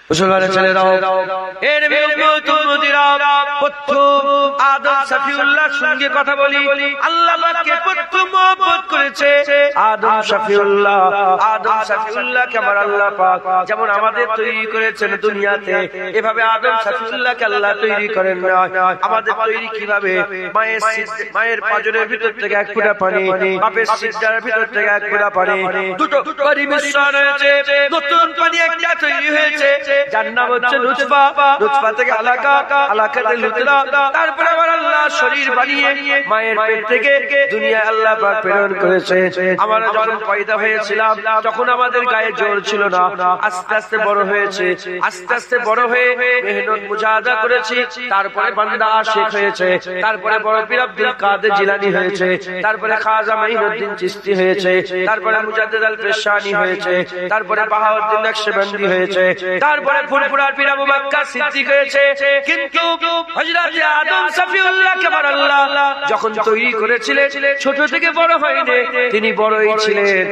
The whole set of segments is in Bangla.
মুসলমানের ছেলেরাও এর প্রথম আদম শফিউল্লাহর সঙ্গে কথা বলি। আল্লাহ পাককে প্রথম মহব্বত করেছে আদম শফিউল্লাহকে আমার আল্লাহ পাক যেমন আমাদের তৈরি করেছেন দুনিয়াতে, এভাবে আদম শফিউল্লাহকে আল্লাহ তৈরি করেন না। আমাদের তৈরি কিভাবে? মায়ের পাঁজরের ভিতর থেকে এক ফোঁটা পানি, বাপের সিজদার ভিতর থেকে এক ফোঁটা পানি, দুটো পানি মিশ্রণ হয়েছে, নতুন পানি একটা তৈরি হয়েছে, যার নাম হচ্ছে নুতফা। নুতফা থেকে আলাকা, আলাকা থেকে লুতরা, তারপরে আবার আল্লাহ শরীর বানিয়ে মায়ের পেট থেকে দুনিয়ায় আল্লাহ পাক প্রেরণ করেছে। আমরা যখন পয়দা হয়েছিলাম তখন আমাদের গায়ে জোর ছিল না, আস্তে আস্তে বড় হয়েছে, আস্তে আস্তে বড় হয়ে মেহনত মুজাহাদা করেছি, তারপরে বান্দা আশিক হয়েছে, তারপরে বড় পীর আব্দুল কাদের জিলানী হয়েছে, তারপরে খাজা মাইনুদ্দিন চিশতি হয়েছে, তারপরে মুজাদ্দিদ আল পেশানি হয়েছে, তারপরে বাহাউদ্দিন নকশবন্দি হয়েছে, তারপরে ফুরফুরার পীর আবু বকর সিদ্দিক হয়েছে। কিন্তু হযরত আদম শফিউল্লাহকে আল্লাহ যখন তৈরি করেছিলেন ছোট থেকে বড় হয়নি, তিনি বড়ই ছিলেন।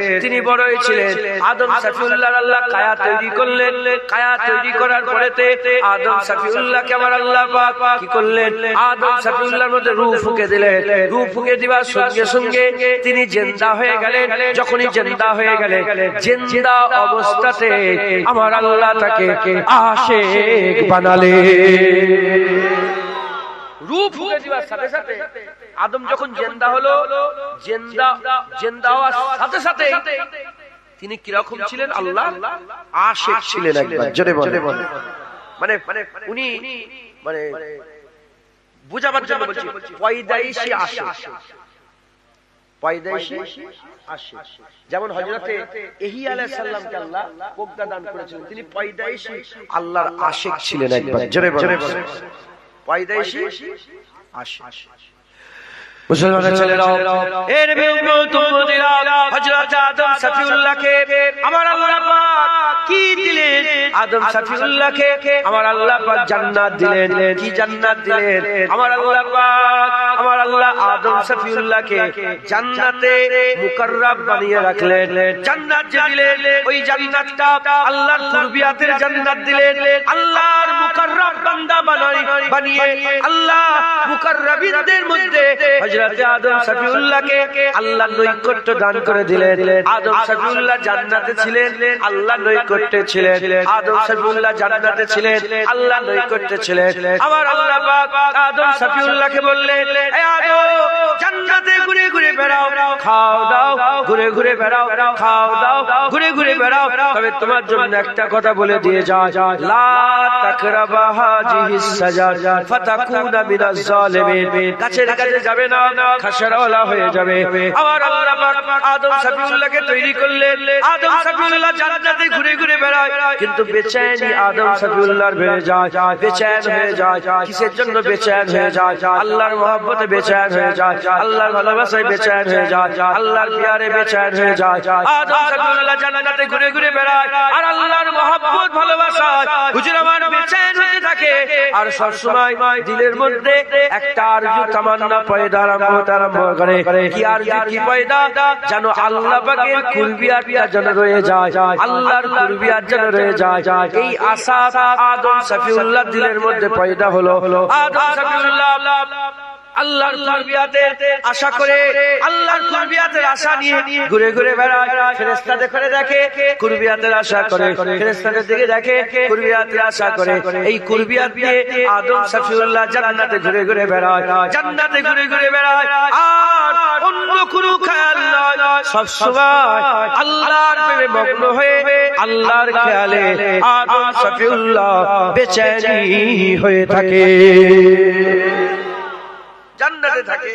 আদম শফিউল্লাহ আল্লাহ কায়া তৈরি করলেন। কায়া তৈরি করার পরেতে আদম শফিউল্লাহকে আল্লাহ পাক কি করলেন? আদম শফিউল্লাহর মধ্যে রূহ ফুঁকে দিলেন। রূহ ফুঁকে দিবার সঙ্গে সঙ্গে তিনি জিন্দা হয়ে গেলেন। যখনই জিন্দা হয়ে গেলেন, জিন্দা অবস্থাতে আমার আল্লাহ তাকে আশিক বানালে। রূহ ফুঁকে দিবার সাথে সাথে আদম যখন জিন্দা হলো, জিন্দা হওয়ার সাথে সাথে তিনি কিরকম ছিলেন? আল্লাহ আশিক ছিলেন। একবার জোরে বলে, মানে উনি মানে বুঝাবার জন্য বলছি, পয়দাইশি আশিক। পয়দাইশি আশিক যেমন হযরতে ইহইয়া আলাইহিস সালামকে আল্লাহ প্রজ্ঞা দান করেছিলেন, তিনি পয়দাইশি আল্লাহর আশিক ছিলেন। একবার জোরে বলে, পয়দাইশি আশিক। মুসলমানের ছেলেরাও এর উম্মতিরা হযরত আদম শফিউল্লাহকে আমার আল্লাহ পাক কি দিলেন? আদম শফিউল্লাহকে আমার আল্লাহ পাক জান্নাত দিলেন। কি জান্নাত দিলেন? আমার আল্লাহ আদম শফিউল্লাহকে জান্নাতে মুকাররাম বানিয়ে রাখলেন। জান্নাত যে দিলেন, ওই জান্নাতটা আল্লাহর কুরবিয়াতের জান্নাত দিলেন। আল্লাহর মুকাররাম বান্দা বানিয়ে আল্লাহ মুকাররাবিনদের মধ্যে হযরত আদম শফিউল্লাহকে আল্লাহ নৈকট্য দান করে দিলেন। আদম শফিউল্লাহ জান্নাতে ছিলেন, আল্লাহ নৈকট্যে ছিলেন। আদম শফিউল্লাহ জান্নাতে ছিলেন, আল্লাহ নৈকট্যে ছিলেন। আমার আল্লাহ পাক আদম শফিউল্লাহকে বললেন, হে আদম, জান্নাতে ঘুরে ঘুরে বেড়াও, খাও দাও, ঘুরে ঘুরে বেড়াও, খাও দাও, ঘুরে ঘুরে বেড়াও। তবে তোমার জন্য একটা কথা বলে দিয়ে যায়, লা তাকরাবা হাযিহিস সাজারা ফাতাকুনা মিনাজ জালিমিন। গাছের কাছে যাবে না, খাসরাওয়ালা হয়ে যাবে। আমার আল্লাহ পাক আদম শফিউল্লাহকে তৈরি করলেন। আদম শফিউল্লাহ জান্নাতে ঘুরে ঘুরে বেড়ায়, কিন্তু বেচैनी আদম শফিউল্লাহর বেড়ে যায়, বেচैन হয়ে যায়। কিসের জন্য বেচैन হয়ে যায়? আল্লাহর মহব্বতে বেচैन হয়ে যায়, আল্লাহর ভালোবাসায় বেচैन হয়ে যায়, আল্লাহর প্যারে বেচैन হয়ে যায়। আদম শফিউল্লাহ জান্নাতে ঘুরে ঘুরে বেড়ায় আর আল্লাহর মহব্বত ভালোবাসায় হুজুর আমার বেচैन হতে থাকে। আর সব সময় দিলের মধ্যে একটা আরজু তামান্না পয়দা আরম্ভ করে। কি আরজু, কি পয়দা? যেন আল্লাহ পাকের কুরবিয়াতটা যেন রয়ে যায়, আল্লাহর কুরবিয়াত যেন রয়ে যায়। এই আশা আদম শফিউল্লাহ দিলের মধ্যে পয়দা হলো। আদম শফিউল্লাহ আল্লাহর কুরবিয়াতের আশা করে, আল্লাহর কুরবিয়াতের আশা নিয়ে ঘুরে ঘুরে বেড়ায়। ফেরেশতাদের করে দেখে, কুরবিয়াতের আশা করে, ফেরেশতাদের দিকে দেখে, কুরবিয়াতের আশা করে। এই কুরবিয়াত নিয়ে আদম শফিউল্লাহ জান্নাতে ঘুরে ঘুরে বেড়ায়, জান্নাতে ঘুরে ঘুরে বেড়ায়। আর অন্য কোনো খেয়াল নয়, সব সময় আল্লাহর প্রেমে মগ্ন হয়ে আল্লাহর খেয়ালে আদম শফিউল্লাহ বেচैनी হয়ে থাকে, জান্নাতে থাকে,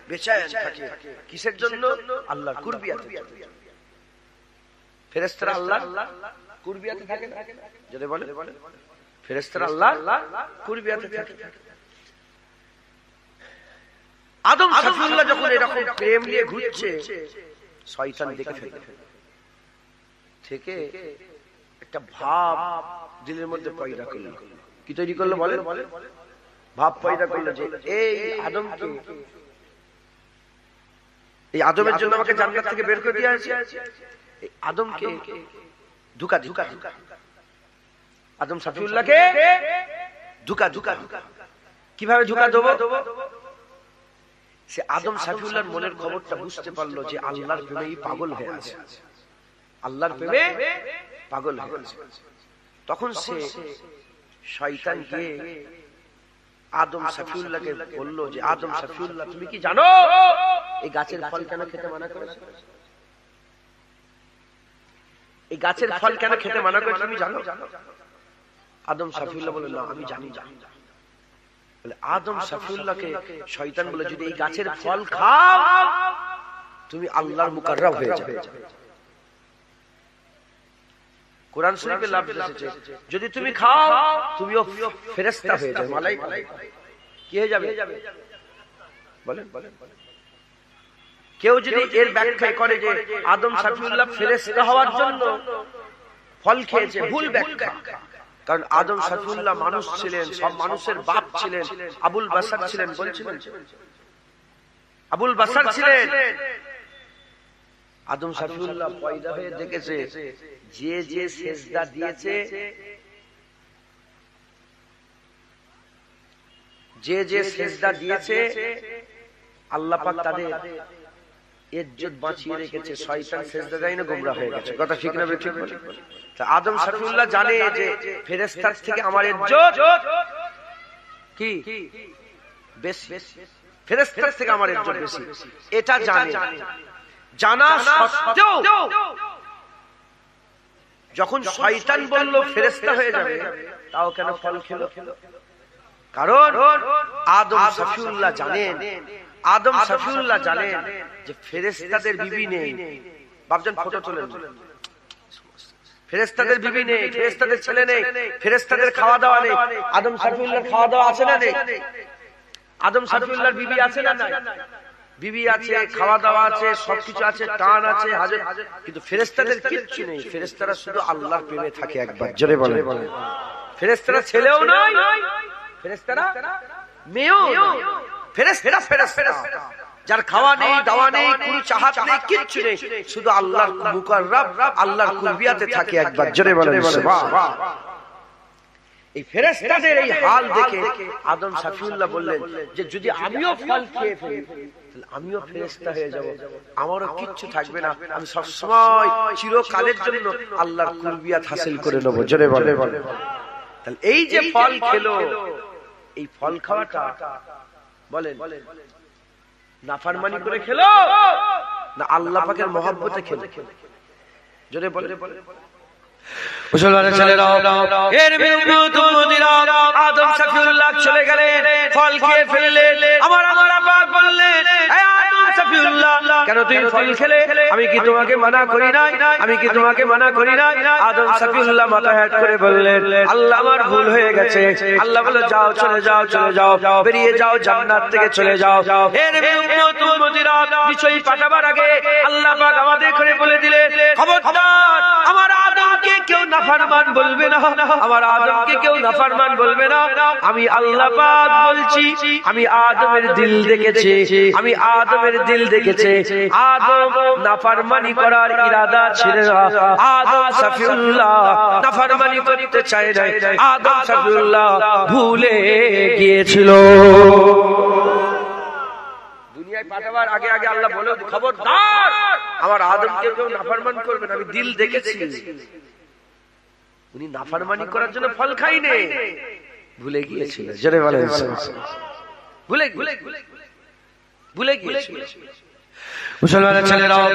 বেচैन থাকে। কিসের জন্য? আল্লাহর কুরবিয়াতে। ফেরেশতারা আল্লাহর কুরবিয়াতে থাকে না? যদি বলে ফেরেশতারা আল্লাহর কুরবিয়াতে থাকে। আদম শফিউল্লাহ যখন এরকম প্রেম নিয়ে ঘুরছে, শয়তান দেখে ফেলে থেকে একটা ভাব দিলের মধ্যে পয়দা করলো। কি তৈরি করলো? বলে ভাব পয়দা করলো যে এই আদমকে, এই আদমের জন্য আমাকে জান্নাত থেকে বের করে দেওয়া হয়েছে, এই আদমকে ধোঁকা আদম সাফিউল্লাহকে ধোঁকা কিভাবে ধোঁকা দেবো? সে আদম সাফিউল্লাহর মনের খবরটা বুঝতে পারলো যে আল্লাহর প্রেমেই পাগল হয়ে আছে, আল্লাহর প্রেমে পাগল হয়ে আছে। তখন সে শয়তানকে আদম সাফিউল্লাহকে বললো যে আদম সাফিউল্লাহ, তুমি কি জানো এই গাছের ফল কেন খেতে মানা করেছে? এই গাছের ফল কেন খেতে মানা করেছে তুমি জানো? আদম সাফিউল্লাহ বলে, না আমি জানি। বলে আদম সাফিউল্লাহকে শয়তান বলে, যদি এই গাছের ফল খাও তুমি আল্লাহর মুকাররব হয়ে যাবে। কোরআন শরীফে লফজ এসেছে, যদি তুমি খাও তুমিও ফেরেশতা হয়ে যাবে, মালাইকা কি হয়ে যাবে? বলেন। কেউ যদি এর ব্যাখ্যা করে যে আদম সাফিউল্লাহ ফেরেশতা হওয়ার জন্য ফল খেয়েছে, ভুল ব্যাখ্যা। কারণ আদম সাফিউল্লাহ মানুষ ছিলেন, সব মানুষের বাপ ছিলেন, আবুল বাশার ছিলেন, বলছিলেন আবুল বাশার ছিলেন। আদম সাফিউল্লাহ পয়দা হয়ে দেখেছে যে সেজদা দিয়েছে, যে সেজদা দিয়েছে আল্লাহ পাক তাদের ইজ্জত বাঁচিয়ে রেখেছে। শয়তান সেজদা দেয় না, গোমরা হয়ে গেছে। কথা ঠিক না ঠিক? তা আদম সাফিউল্লাহ জানে যে ফেরেশতার থেকে আমার ইজ্জত কি বেশি, ফেরেশতার থেকে আমার ইজ্জত বেশি, এটা জানা সত্ত্বেও যখন শয়তান বলল ফেরেশতা হয়ে যাবে, তাও কেন ফল খেলো? কারণ আদম সাফিউল্লাহ জানেন যে ফেরেশতাদের বিবি নেই। বাপজান ফটো তোলেন। ফেরেশতাদের বিবি নেই, ফেরেশতাদের ছেলে নেই, ফেরেশতাদের খাওয়া দাওয়া নেই। আদম সাফিউল্লাহর খাওয়া দাওয়া আছে না নেই? আদম সাফিউল্লাহর বিবি আছে না নাই? বিবি আছে, খাওয়া দাওয়া আছে, সবকিছু আছে, টান আছে, হাজত। কিন্তু ফেরেশতাদের কিচ্ছু নেই। ফেরেশতারা শুধু আল্লাহর প্রেমে থাকে। একবার জোরে বলেন। ফেরেশতারা ছেলেও নয়, ফেরেশতারা মেয়েও নয়। ফেরেশতা যার খাওয়া নেই, দাওয়া নেই, কোনো চাহাত নেই, কিচ্ছু নেই, শুধু আল্লাহর মুকাররব, আল্লাহর কুরবিয়াতে থাকে। একবার জোরে বলেন সুবহানাল্লাহ। এই ফেরেশতাদের এই হাল দেখে আদম সাফিউল্লাহ বললেন যে যদি আমিও ফল খেয়ে ফেলি তাহলে আমিও ফেরেশতা হয়ে যাব, আমারও কিচ্ছু থাকবে না, আমি সব সময় চিরকালের জন্য আল্লাহর কুরবিয়াত হাসিল করে নেব। জোরে বলেন। তাহলে এই যে ফল খেলো, এই ফল খাওয়াটা বলেন নাফরমানি করে খেলো না আল্লাহ পাকের মহব্বতে খেলো? জোরে বলেন। মুসলমানের ছেলেরাও, এর বিরুদ্ধে আদম সাফিউল্লাহ চলে গেলেন, ফল খেয়ে ফেললেন। আমার আল্লাহ পাক বললেন, হে আদম সাফিউল্লাহ, কেন তুমি ফল খেলে? আমি কি তোমাকে মানা করি নাই? আমি কি তোমাকে মানা করি নাই? আদম সাফিউল্লাহ মাথা হেঁট করে বললেন, আল্লাহ আমার ভুল হয়ে গেছে। আল্লাহ বলে, যাও, চলে যাও, বেরিয়ে যাও, জান্নাত থেকে চলে যাও। এর বিরুদ্ধে নিশ্চয়ই পাঠাবার আগে আল্লাহ পাক আমাদের করে বলে দিলেন, খবরদার আমার আদমকে কেউ নাফরমান বলবে না, আমার আদমকে কেউ নাফরমান বলবে না। আমি আল্লাহ পাক বলছি, আমি আদমের দিল দেখেছি, আমি আদমের দিল দেখেছি। আদম নাফরমানি করার ইরাদা ছিল না। আদম সাফিউল্লাহ নাফরমানি করতে চায় না। আদম সাফিউল্লাহ ভুলে গিয়েছিল। দুনিয়ায় পাঠাবার আগে আল্লাহ বলে, খবরদার আমার আদমকে কেউ নাফরমান করবে না, আমি দিল দেখেছি। উনি নাফরমানি করার জন্য ফল খাইনি, ভুলে গিয়েছিল। জোরে বলেন, ভুলে গিয়েছিল। মুসলমানের ছেলেরাও,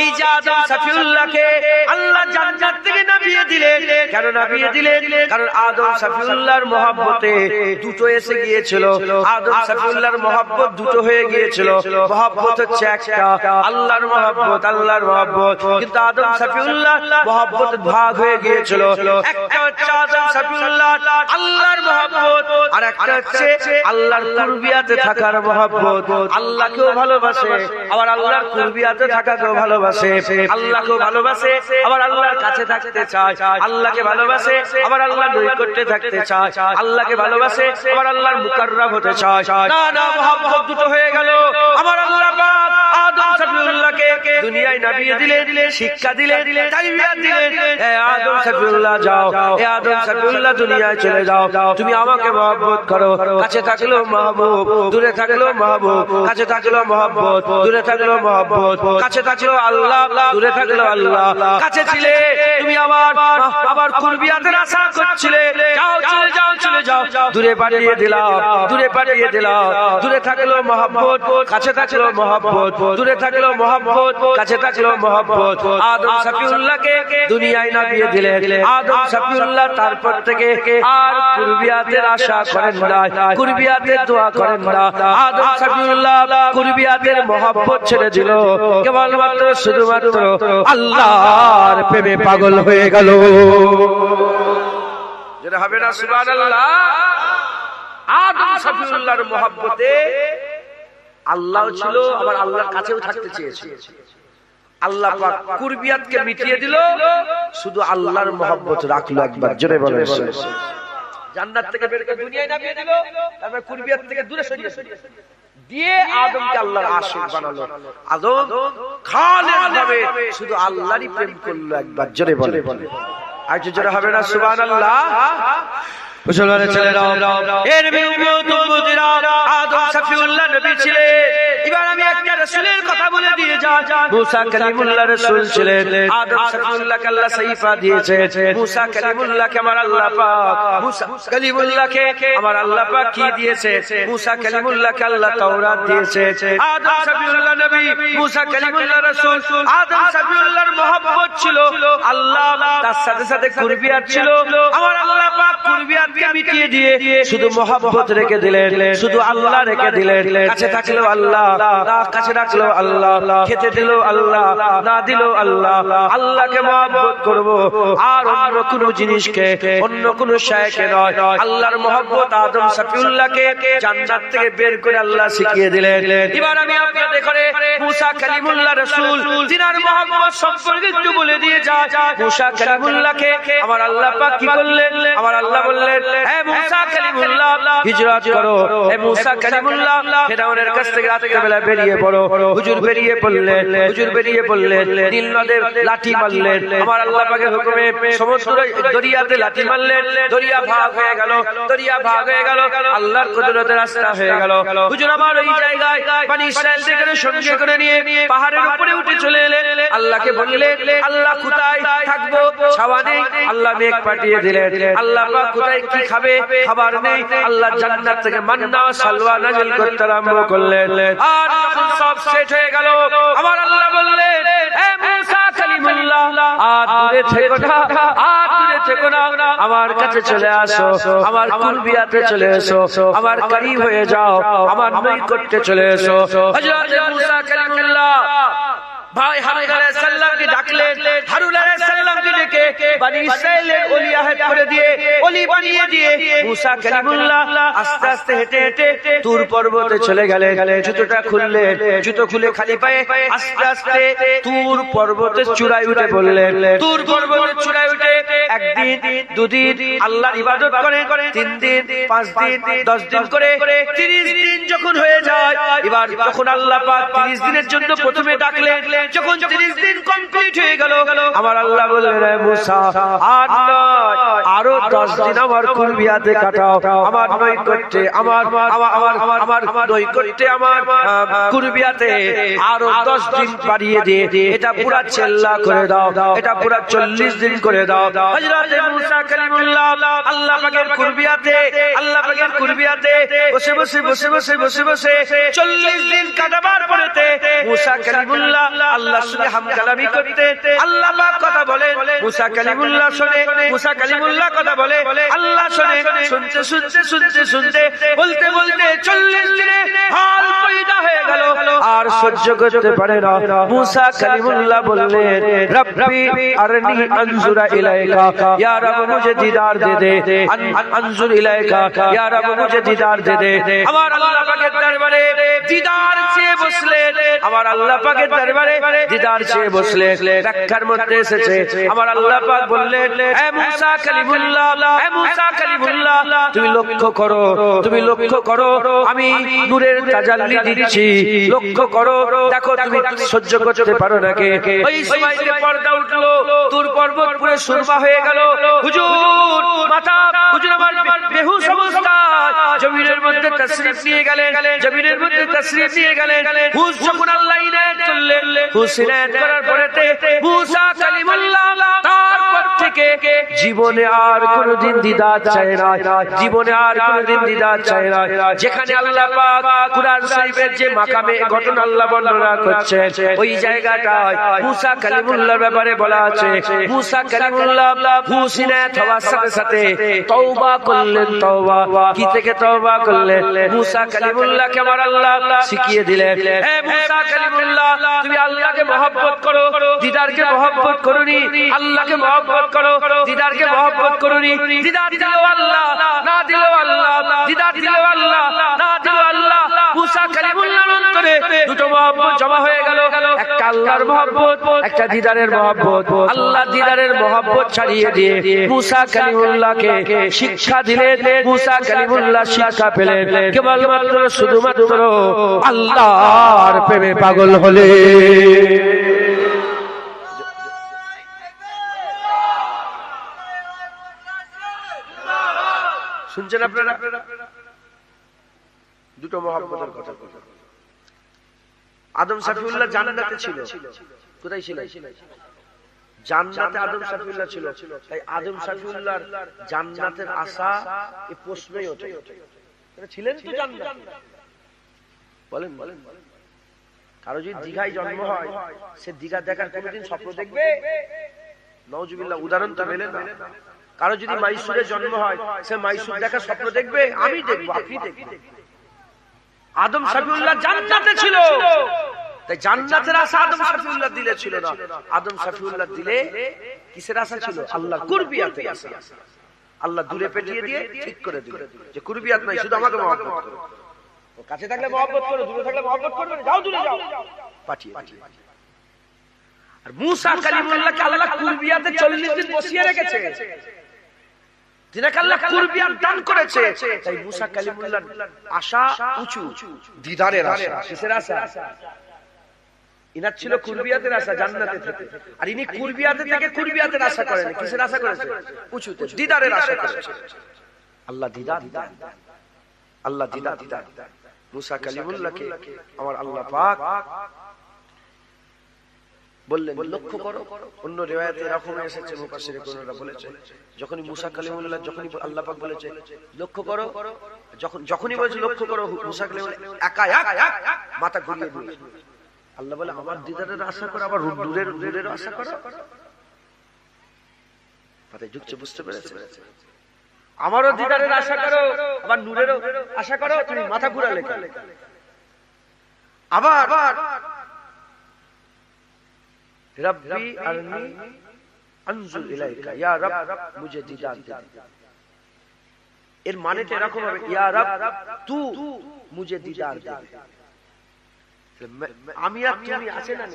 এই যে আদম সাফিউল্লাহকে আল্লাহ জান্নাত থেকে নামিয়ে দিলেন, কেন নামিয়ে দিলেন? কারণ আদম সাফিউল্লাহর মহব্বতে দুটো এসে গিয়েছিল। আদম সাফিউল্লাহর মহব্বত দুটো হয়ে গিয়েছিল। মহব্বত হচ্ছে একটা, আল্লাহর মহব্বত, আল্লাহর মহব্বত। কিন্তু আদম সাফিউল্লাহ মহব্বত ভাগ হয়ে গিয়েছিল। একটা হচ্ছে আদম সাফিউল্লাহ আল্লাহর মহব্বত, আর একটা হচ্ছে আল্লাহর কুরবিয়াতে থাকার মহব্বত। আল্লাহকেও ভালোবাসে, আবার আল্লাহর কুরবিয়াতে থাকাকেও ভালোবাসে। আল্লাহকেও ভালোবাসে, আবার আল্লাহর কাছে থাকতে চায়। আল্লাহকে ভালোবাসে আবার আল্লাহর নৈকট্যে থাকতে চায়, আল্লাহকে ভালোবাসে আবার আল্লাহর মুকাররাব হতে চায়। না না, মহব্বত দুটো হয়ে গেল। আমার আল্লাহ পাক আদম সফিউল্লাহকে দুনিয়ায় নামিয়ে দিলেন, শিক্ষা দিলেন, তারবিয়াত দিলেন। এ আদম সফিউল্লাহ যাও, এ আদম সফিউল্লাহ দুনিয়ায় চলে যাও, তুমি আমাকে মহব্বত করো। কাছে থাকলেও মাহবুব, দূরে থাকলেও মাহবুব, কাছে থাকলেও মহব্বত, দূরে থাকলেও মহব্বত, কাছে থাকলেও আল্লাহ, দূরে থাকলেও আল্লাহ। কাছে ছিলে তুমি আবার কুরবিয়াতের আশা করছিলে, যাও চলে যাও, চলে যাও, দূরে পাঠিয়ে দিলাম, দূরে পাঠিয়ে দিলাম। দূরে থাকলেও মহব্বত, কাছে থাকলেও মহব্বত, দূরে থাকলেও মহব্বত, কাছে থাকলেও মহব্বত। আদম সফিউল্লাহকে দুনিয়ায় নামিয়ে দিলেন। আদম সফিউল্লাহ তারপর থেকে আর কুরবিয়াতের আশা করেন না, কুরবিয়াতের দোয়া করেন না। আদম সফিউল্লাহ কুরবিয়াতের মহব্বত ছেড়ে দিল, কেবলমাত্র শুধুমাত্র আল্লাহর প্রেমে পাগল হয়ে গেল। যেটা হবে না সুবহানাল্লাহ। আদম সফিউল্লাহর মহব্বতে আল্লাহ ছিল, আবার আল্লাহর কাছেও থাকতে চেয়েছিল। আল্লাহ পাক কুরবিয়াতকে মিটিয়ে দিল, শুধু আল্লাহর মহব্বত রাখলো। একবার জোরে বলেন। জান্নাত থেকে বের করে দুনিয়ায় নামিয়ে দিল, তারপর কুরবিয়াত থেকে দূরে সরিয়ে দিয়ে আদমকে আল্লাহর আশিক বানালো। আদম খালেসভাবে শুধু আল্লাহরই প্রেম করলো। একবার জোরে বলেন। আর জোরে হবে না সুবহানাল্লাহ। মুসলমানের ছেলেরাও, এর উম্মতিরা, আদম সফিউল্লাহ নবী ছিলেন। এবার আমি একটা রাসূলের কথা বলে দিয়ে যাই। মুসা কালিমুল্লাহ রাসূল ছিলেন। আদম সফিউল্লাহকে আল্লাহ সাইফা দিয়েছে। মুসা কালিমুল্লাহকে আমার আল্লাহ পাক, মুসা কালিমুল্লাহকে আমার আল্লাহ পাক কি দিয়েছে? মুসা কালিমুল্লাহকে আল্লাহ তাওরাত দিয়েছে। আদম সফিউল্লাহ নবী, মুসা কালিমুল্লাহ রাসূল। আদম সফিউল্লাহর মহব্বত ছিল আল্লাহ, তার সাথে সাথে কুরবিয়াত ছিল। আমার আল্লাহ পাক কুরবিয়াত মিটিয়ে দিয়ে শুধু মহব্বত রেখে দিলেন, শুধু আল্লাহ রেখে দিলেন। কাছে থাকলেও আল্লাহ, না কাছে রাখলেও আল্লাহ, খেতে দিলেও আল্লাহ, না দিলেও আল্লাহ। আল্লাহকে মহব্বত করব, আর অন্য কোন জিনিসকে, অন্য কোন শায়কে নয়। আল্লাহর মহব্বত আদম সফিউল্লাহকে জান্নাত থেকে বের করে আল্লাহ শিখিয়ে দিলেন। এবার আমি আপনাদের করে মুসা কালিমুল্লাহ রাসূল যিনার মহব্বত সম্পর্কে একটু বলে দিয়ে যাই। মুসা কালিমুল্লাহকে আমার আল্লাহ পাক কি করলেন? আমার আল্লাহ বললেন, হে মুসা কালিমুল্লাহ হিজরত করো। হে মুসা কালিমুল্লাহ ফিরআউনের কাছ থেকে রাতের বেলা বেরিয়ে পড়ো। হুজুর বেরিয়ে পড়লেন, হুজুর বেরিয়ে পড়লেন, নীল নদে লাঠি মারলেন। আমার আল্লাহ পাকের হুকুমে সমুদ্র দরিয়াতে লাঠি মারলেন, দরিয়া ভাগ হয়ে গেল, দরিয়া ভাগ হয়ে গেল, আল্লাহর কুদরতে রাস্তা হয়ে গেল। হুজুর আমার ওই জায়গায় বনি ইসরাঈলকে সঙ্গে করে নিয়ে পাহাড়ের উপরে উঠে চলে এলেন। আল্লাহকে বললেন, আল্লাহ কোথায় থাকবো? ছায়া নেই। আল্লাহ মেঘ পাঠিয়ে দিলেন। আল্লাহ পাক কোথায় কি খাবে? খাবার নেই। আল্লাহ জান্নাত থেকে মান্না সালওয়া নাযিল করতে আরম্ভ করলেন। আর যখন সব সেট হয়ে গেল, আমার আল্লাহ বললেন, হে মুসা কালিমুল্লাহ, আর দূরে থেকো না, আর দূরে থেকো না, আমার কাছে চলে আসো, আমার কুরবিয়াতে চলে এসো, আমার করিব হয়ে যাও, আমার নৈকট্যে চলে এসো। হযরত মুসা কালিমুল্লাহ ভাই হারুন আলাইহিস সালামকে ডাকলেন। হারুন আলাইহিস সালামকে ডেকে বনি ইসরাঈলের ওলি আহেদ করে দিয়ে, ওলি বানিয়ে দিয়ে মুসা কালিমুল্লাহ আস্তে আস্তে হেঁটে হেঁটে তুর পর্বতে চলে গেলেন। জুতোটা খুললেন, জুতো খুলে খালি পায়ে আস্তে আস্তে তুর পর্বতের চূড়ায় উঠে পড়লেন। তুর পর্বতের চূড়ায় উঠে একদিন, দুদিন আল্লাহর ইবাদত করেন, 3 দিন, 5 দিন, 10 দিন করে 30 দিন যখন হয়ে যায়, এবার যখন আল্লাহ পাক 30 দিনের জন্য প্রথমে ডাকলেন, যখন 30 দিন কমপ্লিট হয়ে গেল, আমার আল্লাহ বললেন, মুসা আর নয়, আরো 10 দিন আমার কুরবিয়াতে কাটাও, আমার নৈকট্যে, আমার নৈকট্যে, আমার কুরবিয়াতে আরো 10 দিন বাড়িয়ে দিয়ে এটা পুরা চেল্লা করে দাও, এটা পুরা 40 দিন করে দাও। হযরত মুসা কালিমুল্লাহ আল্লাহ পাকের কুরবিয়াতে, আল্লাহ পাকের কুরবিয়াতে বসে বসে বসে বসে বসে বসে 40 দিন কাটাবার পরেতে মুসা কালিমুল্লাহ আল্লাহর সঙ্গে হামকালামি করতে, আল্লাহ পাক কথা বলে, মুসা কালিমুল্লাহ শুনে, মুসা কালিমুল্লাহ কালিমুল্লাহ কথা বলে, আল্লাহ শোনে। শুনতে শুনতে শুনতে শুনতে বলতে বলতে 40 দিনে হাল পয়দা হয়ে গেল, আর সহ্য করতে পারে না। মুসা কালিমুল্লাহ বললেন, রব্বি আরনি আনজুরা ইলাইকা, ইয়া রব মুঝে দিদার দে দে, আনজুর ইলাইকা, ইয়া রব মুঝে দিদার দে দে। আমার আল্লাহ পাকের দরবারে দিদার চেয়ে বসলেন, আমার আল্লাহ পাকের দরবারে দিদার চেয়ে বসলেন। ব্যাখ্যার মধ্যে এসেছে, আমার আল্লাহ পাক বললেন, হে মুসা কালিমুল্লাহ, হে মুসা কালিমুল্লাহ, তুমি লক্ষ্য করো, তুমি লক্ষ্য করো, আমি নূরের তাজাল্লি দিচ্ছি, লক্ষ্য করো, দেখো তুমি সহ্য করতে পারো নাকি। ওই সময়তে পর্দা উঠলো, তুর পর্বত পুরো সুরমা হয়ে গেল। হুজুর মাথা, হুজুর আমার বেহুশ অবস্থা। জমিনের মধ্যে তাশরীফ নিয়ে গেলেন, জমিনের মধ্যে তাশরীফ নিয়ে গেলেন। হুশ যখন আল্লাহ ইনায়েত করলেন, হুশ ইনায়েত করার পরেতে মুসা কালিমুল্লাহ তারপর থেকে জীবনে আর কোনদিন দিদার চায় না, জীবনে আর কোনদিন দিদার চায় না। যেখানে আল্লাহ পাক কুরআন শরীফের যে মাকামে ঘটনা আল্লাহ বর্ণনা করছেন, ওই জায়গাটায় মুসা কালিমুল্লাহর ব্যাপারে বলা আছে, মুসা কালিমুল্লাহ হুশ ইনায়েত হওয়ার সাথে সাথে তওবা করলেন। তওবা কি থেকে তওবা করলেন? মুসা কালিমুল্লাহকে আমার আল্লাহ শিখিয়ে দিলেন, হে মুসা কালিমুল্লাহ, তুমি আল্লাহকে মহব্বত করো, দিদারকে মহব্বত করোনি, আল্লাহকে মহব্বত করো, দিদারকে মহব্বত করোনি। দিদার দিলো আল্লাহ, না দিলো আল্লাহ, দিদার দিলো আল্লাহ, না দিলো আল্লাহ। মুসা কালিমুল্লাহর অন্তরে দুটো মহব্বত জমা হয়ে গেল, একটা আল্লাহর মহব্বত, একটা দিদারের মহব্বত। আল্লাহ দিদারের মহব্বত ছাড়িয়ে দিয়ে মুসা কালিমুল্লাহকে শিক্ষা দিলেন। মুসা কালিমুল্লাহ শিক্ষা পেলেন কেবলমাত্র শুধুমাত্র আল্লাহর প্রেমে পাগল হলে। শুনছেন আপনারা? দুটো মহব্বতের কথা। আদম শফিউল্লাহ জান্নাতে ছিল, কোথায় ছিল? জান্নাতে আদম শফিউল্লাহ ছিল। তাই আদম শফিউল্লাহর জান্নাতের আশা এই প্রশ্নই ওঠে, ছিলেন তো জান্নাত। বলেন বলেন, কারো যদি দীঘায় জন্ম হয়, সে দীঘা দেখার কোনদিন স্বপ্ন দেখবে? নাউজুবিল্লাহ, উদাহরণ তো মেলে না। কারো যদি মাইসুরে জন্ম হয়, সে মাইসুর দেখার স্বপ্ন দেখবে? আমি দেখবো, আপনি দেখবেন। আদম শফিউল্লাহ জান্নাতে ছিল, তাই জান্নাতের আশা আদম শফিউল্লাহ দিলে ছিল না। আদম শফিউল্লাহ দিলে কিসের আশা ছিল? আল্লাহর কুরবিয়াতের আশা। আল্লাহ দূরে পেটিয়ে দিয়ে ঠিক করে দিল যে কুরবিয়াত নাই, শুধু আমাকে মহব্বত করো। কাছে থাকলে মহব্বত করো, দূরে থাকলে মহব্বত করবে না, যাও দূরে যাও, পাঠিয়ে পাঠিয়ে। আর মুসা কালিমুল্লাহকে আল্লাহ কুরবিয়াতে 40 দিন বসিয়ে রেখেছে, যিনাকে আল্লাহ কুরবিয়াত দান করেছে। তাই মুসা কালিমুল্লাহর আশা উঁচু, দিদারের আশা। কিসের আশা? ইনার ছিল কুরবিয়াতের আশা জান্নাতে থেকে, আর ইনি কুরবিয়াতে থেকে কুরবিয়াতের আশা করেন। কিসের আশা করেছে? উঁচুতে, দিদারের আশা করেছে। আল্লাহ দিদার, আল্লাহ দিদার। মুসা কালিমুল্লাহকে আমার আল্লাহ পাক বললেন, লক্ষ্য করো। অন্য রিওয়ায়াতে এরকম এসেছে, মুফাসসিরে কোনরা বলেছে, যখনই মুসা কালিমুল্লাহ, যখনই আল্লাহ পাক বলেছে লক্ষ্য করো, যখনই বলেছে লক্ষ্য করো, মুসা কালিমুল্লাহ একা মাথা ঘুরিয়ে দিয়ে আল্লাহ বলে, আমার দিদারের আশা করো, আবার নূরের আশা করো। মাথায় ঢুকছে, বুঝতে পেরেছে? আমারও দিদারের আশা করো, আবার নূরেরও আশা করো। তুমি মাথা ঘুরালে কেন? আবার রব্বি আরনি আনজুর ইলাইকা, ইয়া রব মুঝে দিদার দে। এর মানেটা এরকম হবে, ইয়া রব তু মুঝে দিদার দে। আমি আর তুমি আছে না?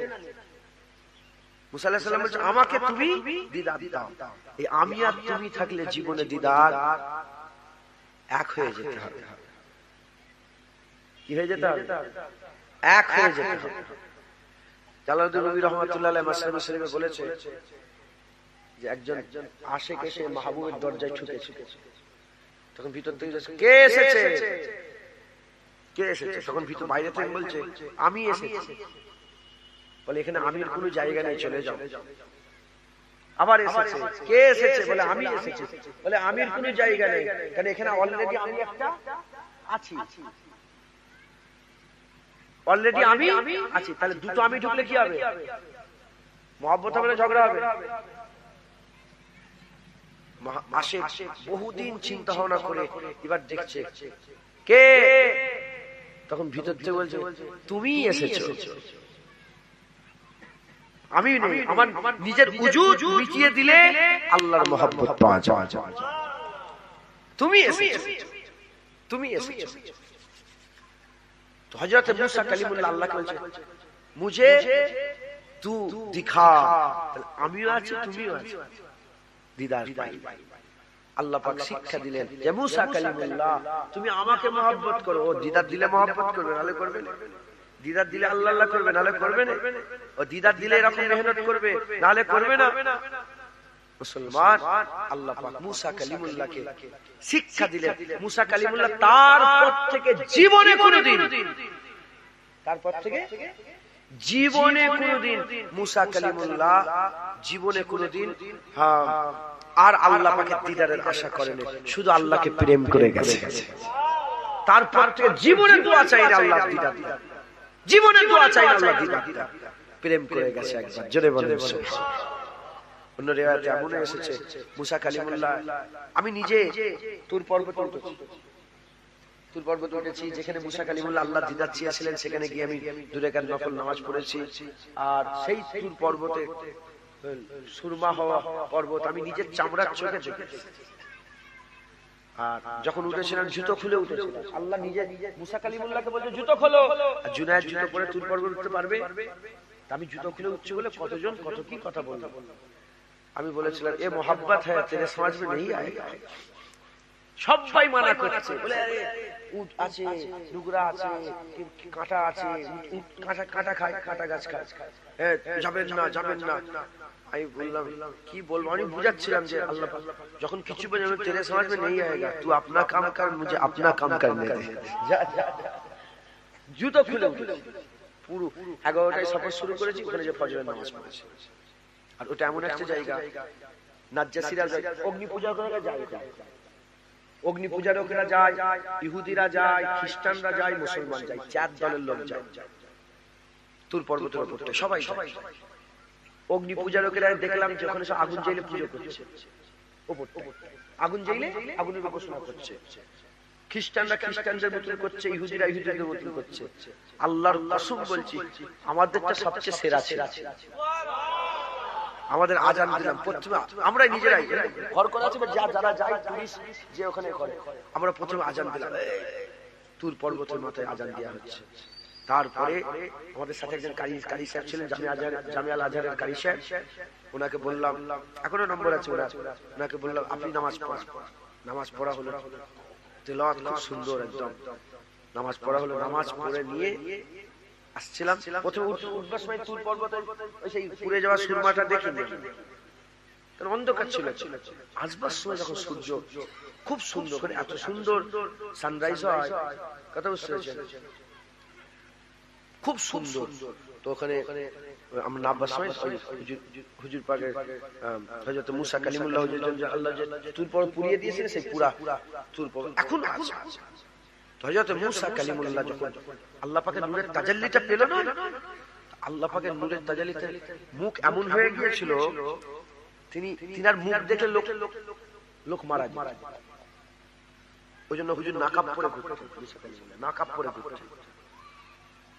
মুসা আলাইহিস সালাম বলছে, আমাকে তুমি দিদার দাও। এই আমি আর তুমি থাকলে জীবনে দিদার এক হয়ে যেতে হবে। কি হয়ে যেতে হবে? এক হয়ে যেতে হবে। জালালউদ্দিন রুমি রাহমাতুল্লাহ আলাইহি মাসনাদ শরীফে বলেছে যে একজন আশিক এসে মাহবুবের দরজায় ঠুকেছে। তখন ভিতর থেকে কে এসেছে, কে এসেছে? তখন ভিতর বাইরে থেকে বলছে, আমি এসেছি। বলে, এখানে আমির কোনো জায়গা নেই, চলে যাও। আবার এসেছে, কে এসেছে? বলে, আমি এসেছি। বলে, আমির কোনো জায়গা নেই, কারণ এখানে অলরেডি আমি একটা আছি, অলরেডি আমি আছি। তাহলে দুটো আমি ঢুকলে কি হবে? মহব্বত হবে না ঝগড়া হবে? আসে, বহুদিন চিন্তা ভাবনা করে এবার দেখছে কে, তখন ভিতর থেকে বলছে তুমি এসেছো। আমি নেই, আমার নিজের উজুদ মিটিয়ে দিলে আল্লাহর মহব্বত পাওয়া যায়। তুমি এসেছো, তুমি এসেছো। তো হযরত মুসা কালিমুল্লাহ আল্লাহকে বলছে মুঝে তু দিখা, আমিও আছি তুমিও আছো, দিদার পাই। আল্লাহ পাক শিক্ষা দিলেন যে মুসা কালিমুল্লাহ তুমি আমাকে মহব্বত করো। ও দিদার দিলে মহব্বত করবে, নালে করবে না। দিদার দিলে আল্লাহ আল্লাহ করবে, নালে করবে না। ও দিদার দিলে এরকম মেহনত করবে, নালে করবে না। মুসলমান, আল্লাহ পাক মুসা কালিমুল্লাহকে শিক্ষা দিলেন। মুসা কালিমুল্লাহ তারপর থেকে জীবনে কোনদিন, তারপর থেকে জীবনে কোনদিন মুসা কালিমুল্লাহ জীবনে কোনদিন আর আল্লাহ পাকের দিদারের আশা করেনি, শুধু আল্লাহকে প্রেম করে গেছে। তারপর থেকে জীবনে দোয়া চাই না আল্লাহ দিদার, জীবনে দোয়া চাই না আল্লাহ দিদার, প্রেম করে গেছে একবার। জোরে বলেন সুবহানাল্লাহ। অন্য রিওয়ায়াতে এমন এসেছে মুসা কালিমুল্লাহ, আমি নিজে তুর পর্বতে উঠেছি, তুর পর্বতে উঠেছি যেখানে মুসা কালিমুল্লাহ আল্লাহ দিদার চেয়েছিলেন, সেখানে গিয়ে আমি দুই রাকাত নফল নামাজ পড়েছি। আর সেই তুর পর্বতে সুরমা হওয়া পর্বত আমি নিজের চামড়ার চোখে দেখেছি। আর যখন উঠেছিলাম জুতো খুলে উঠেছিলাম। আল্লাহ নিজে মুসা কালিমুল্লাহকে বলছে জুতো খোলো, আর জুনায়েদ জুতো পরে তুর পর্বত উঠতে পারবে? আমি জুতো খুলে উঠছি বলে কতজন কত কি কথা বলল। আমি বলেছিলাম এ মোহাব্বত হ্যায় তেরে সমাজ মে নেই আয়েগা। সবাই মানা করছে, বলে আরে উট আছে, ডুগরা আছে, কাঁটা আছে, কাঁটা খায়, কাঁটা গাছ খায়, যাবেন না যাবেন না। আমি বললাম কি বলবো, আমি বুঝাচ্ছিলাম যে আল্লাহ যখন কিছু বলে তেরে সমাজ মে নেই আয়েগা, তু আপনা কাম কর, মুঝে আপনা কাম করনে দে। জুতো খুলে পুরো 11টায় সফর শুরু করেছি, ওখানে যে ফজরের নামাজ পড়েছি। আর ওটা এমন একটা জায়গা, নাজ্জাসীরা যায়, অগ্নি পূজা করে যায়, অগ্নি পূজার লোকেরা যায়, ইহুদিরা যায়, খ্রিস্টানরা যায়, মুসলমান যায়, 4 দলের লোক যায় তুর পর্বতের উপরে। সবাই অগ্নি পূজার লোকেরা দেখলাম যে ওখানে সব আগুন জ্বালিয়ে পুজো করছে, আগুন জ্বালিয়ে আগুনের উপাসনা করছে। খ্রিস্টানরা খ্রিস্টানদের মতন করছে, ইহুদিরা ইহুদিদের মতন করছে। আল্লাহর কসম বলছি আমাদেরটা সবচেয়ে সেরা ছিল। আমাদের আজান দিলাম প্রথমে, আমরা নিজেরাই ঘর করা আছে, যারা যায় টুরিস্ট যে ওখানে করে, আমরা প্রথমে আজান দিলাম, তুর পর্বতের মাথায় আজান দেওয়া হচ্ছে। তারপরে আমাদের সাথে একজন কারি সাহেব ছিলেন, জামিয়া আল আজহারের কারি সাহেব, ওনাকে বললাম, এখনো নম্বর আছে ওনাকে বললাম আপনি নামাজ পড়ান। নামাজ পড়া হলো, তেলাওয়াত খুব সুন্দর, একদম নামাজ পড়া হলো। নামাজ পড়ে নিয়ে আসছিলাম, প্রথমে উঠবার সময় তুর পর্বতে সেই পুড়ে যাওয়া সুরমাটা দেখিনি, কারণ অন্ধকার ছিল। আসবার সময় যখন সূর্য খুব সুন্দর করে, এত সুন্দর সানরাইজ হয়, কথা বুঝতে পেরেছেন, খুব সুন্দর। তো ওখানে আমরা নামবার সময় হুজুর পাকের হযরত মুসা কালিমুল্লাহ হুজুর আল্লাহ যে তুর পর্বত পুড়িয়ে দিয়েছিলেন, সেই পুরা তুর পর্বত এখন আছে। হযরত মুসা কালিমুল্লাহ যখন আল্লাহ পাকের নূরের তাজাল্লিটা পেল না, আল্লাহ পাকের নূরের তাজাল্লিতে মুখ এমন হয়ে গিয়েছিল, তিনার মুখ দেখে লোক মারা যায়। ওই জন্য হুজুর নাকাব পরে ঘুরতেন, নাকাব পরে ঘুরতেন,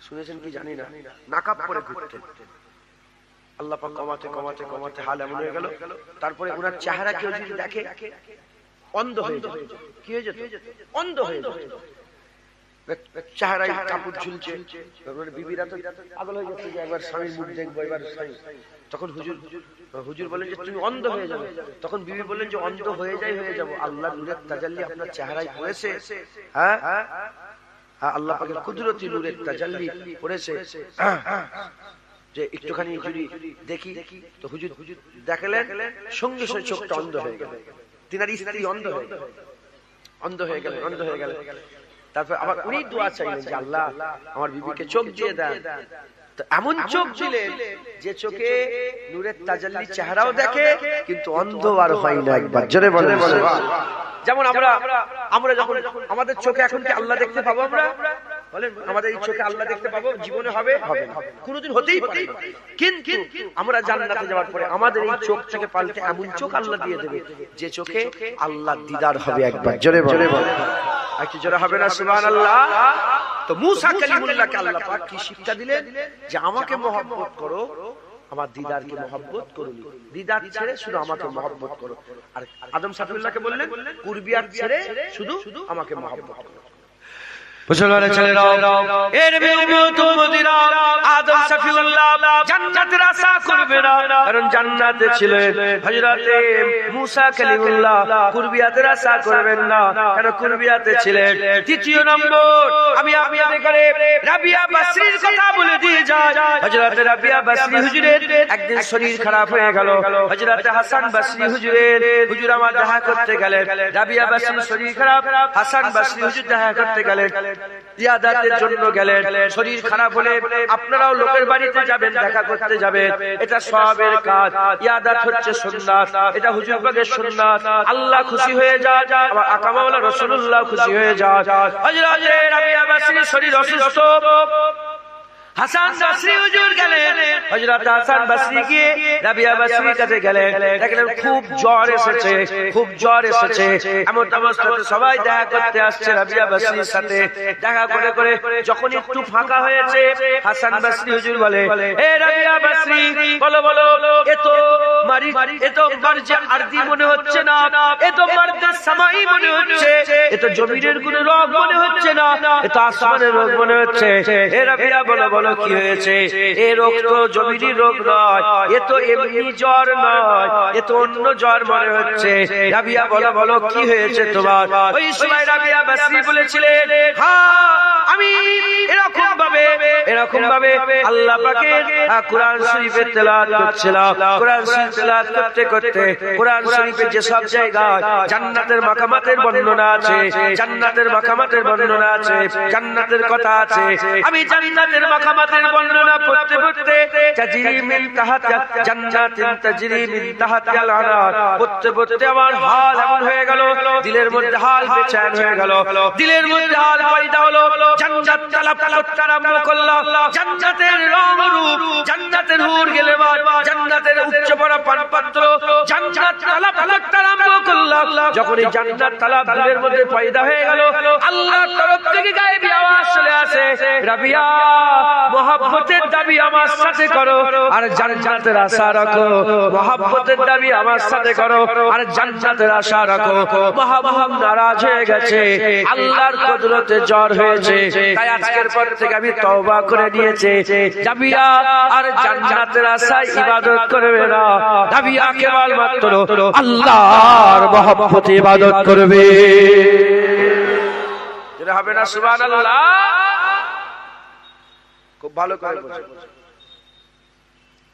শুনেছেন কি জানি না, নাকাব পরে ঘুরতেন। আল্লাহ পাক কমাতে কমাতে কমাতে হাল এমন হয়ে গেল, তারপরে ওনার চেহারা কেউ যদি দেখে অন্ধ হয়ে যেত। কি হয়ে যেত? অন্ধ হয়ে যেত। চেহারায় কাপড় ঝুলছে, বিবিরা তো পাগল হয়ে যাচ্ছে যে একবার স্বামীর মুখ দেখবো, এবার স্বামী। তখন হুজুর বলেন যে তুমি অন্ধ হয়ে যাবে। তখন বিবি বললেন যে অন্ধ হয়ে যাবো, আল্লাহ নূরের তাজাল্লি আপনার চেহারায় পড়েছে। হ্যাঁ হ্যাঁ, আল্লাহ পাকের কুদরতি নূরের তাজাল্লি পড়েছে, যে একটুখানি যদি দেখি। তো হুজুর দেখালেন, সঙ্গে সঙ্গে চোখটা অন্ধ হয়ে গেল। তিনার স্ত্রী অন্ধ হয়ে গেল। তারপর আবার উনি দোয়া চাইলেন যে আল্লাহ আমার বিবিকে চোখ দিয়ে দেন। তো এমন চোখ দিলেন যে চোখে নূরের তাজাল্লি চেহারাও দেখে, কিন্তু অন্ধ আর হয় না। একবার জোরে বলেন। যেমন আমরা যখন আমাদের চোখে এখন কি আল্লাহ দেখতে পাবো? আমরা বলেন আমাদের এই চোখে আল্লাহ দেখতে পাবো? জীবনে হবে? হবে না, কোনোদিন হতেই পারে না। কিন্তু আমরা জান্নাতে যাওয়ার পরে আমাদের এই চোখ থেকে পাল্টে এমন চোখ আল্লাহ দিয়ে দেবে যে চোখে আল্লাহ দিদার হবে একবার। জোরে বলে আর কি জোরে হবে না সুবহানাল্লাহ। তো মুসা কালিমুল্লাহকে আল্লাহ পাক কি শিক্ষা দিলেন? যে আমাকে মহব্বত করো, আমার দিদারকে মহব্বত করো, দিদার ছেড়ে শুধু আমাকে মহব্বত করো। আর আদম সাফিউল্লাহকে বললেন কুরবিয়াত ছেড়ে শুধু আমাকে মহব্বত করো। মুসলমানের ছেলেরা, এর উম্মত উম্মতিরা, আদম সাফিউল্লাহ জান্নাতের আশা করবে না, কারণ জান্নাতে ছিলেন হযরতে মুসা কালিমুল্লাহ। কুরবিয়াতের আশা করবেন না, কারণ কুরবিয়াতে ছিলেন। দ্বিতীয় নম্বর, আমি আপনাদের রাবিয়া বাসরীর কথা বলে দিয়ে যাই। হযরতে রাবিয়া বাসরী হুজুরের একদিন শরীর খারাপ হয়ে গেল। হযরতে হাসান বাসরী হুজুর আমার দেখা করতে গেলেন। রাবিয়া বাসরীর শরীর খারাপ, হাসান বাসরী হুজুর দেখা করতে গেলেন, ইয়াদাতের জন্য গেলেন। শরীর খারাপ হলে আপনারাও লোকের বাড়িতে যাবেন, দেখা করতে যাবেন, এটা সওয়াবের কাজ। ইয়াদাত হচ্ছে সুন্নাত, এটা হুজুর পাকের সুন্নাত। আল্লাহ খুশি হয়ে যায়, আমার আকা মাওলানা রাসূলুল্লাহ খুশি হয়ে যায়। হযরতে রাবিয়া বাসরীর শরীর অসুস্থ, হাসান বাসরী হুজুর গেলেন। হযরত হাসান বাসরী গিয়ে রাবিয়া বাসরীর কাছে গেলেন, দেখলেন খুব জ্বর এসেছে, খুব জ্বর এসেছে। এমন অবস্থাতে সবাই দেখা করতে আসছে রাবিয়া বাসরীর সাথে। দেখা করে করে যখন একটু ফাঁকা হয়েছে, হাসান বাসরী হুজুর বলে, এ রাবিয়া বাসরী, বলো বলো, এ তো মারজা আরদি মনে হচ্ছে না, এ তো মারদা সামাই মনে হচ্ছে, এ তো জমিনের কোন রোগ মনে হচ্ছে না, এ তো আসমানের রোগ মনে হচ্ছে। এ রাবিয়া বলো বলো কি হয়েছে? এ রোগ তো জমির রোগ নয়, এ তো এমনি জ্বর নয়, এ তো অন্য জ্বর মনে হচ্ছে। রাবিয়া বলো বলো কি হয়েছে তোমার? ওই সময় রাবিয়া বাসরী বলেছিলেন, হ্যাঁ আমি এরকম ভাবে আল্লাহ পাকের কোরআন শরীফের তেলাওয়াত করছিলাম। কোরআন শরীফ তেলাওয়াত করতে করতে কোরআন শরীফের যে সব জায়গায় জান্নাতের মাকামাতের বর্ণনা আছে, জান্নাতের মাকামাতের বর্ণনা আছে, জান্নাতের কথা আছে, আমি জান্নাতের মাকামাতের বর্ণনা পড়তে পড়তে তাজরি মিন তাহতিহা জান্নাতিন তাজরি মিন তাহতিহাল আনহার পড়তে পড়তে আমার হাল এমন হয়ে গেল, দিলের মধ্যে হাল বেচैन হয়ে গেল, দিলের মধ্যে হাল পয়দা হলো। জান্নাত তালাব করতে আরম্ভ করলাম, জান্নাতের রং রূপ, জান্নাতের হুর গেলেবাজ, জান্নাতের উচ্চ পড়া পানপাত্র, জান্নাত তালাব করতে আরম্ভ করলাম। যখন এই জান্নাত তালাব দিলের মধ্যে পয়দা হয়ে গেল, আল্লাহর তরফ থেকে গায়েবী আওয়াজ চলে আসে, রাবিয়া মহব্বতের দাবি আমার সাথে করো আর জান্নাতের আশা রাখো, মহব্বতের দাবি আমার সাথে করো আর জান্নাতের আশা রাখো। মহব্বত নারাজ হয়ে গেছে, আল্লাহর কুদরতে জ্বর হয়েছে, তাই আজকের পর থেকে আমি তওবা করে নিয়েছি, রাবিয়া আর জান্নাতের আশায় ইবাদত করবে না, রাবিয়া কেবল মাত্র আল্লাহর মহব্বতে ইবাদত করবে। যেটা হবে না সুবহানাল্লাহ। খুব ভালো করে বুঝুন,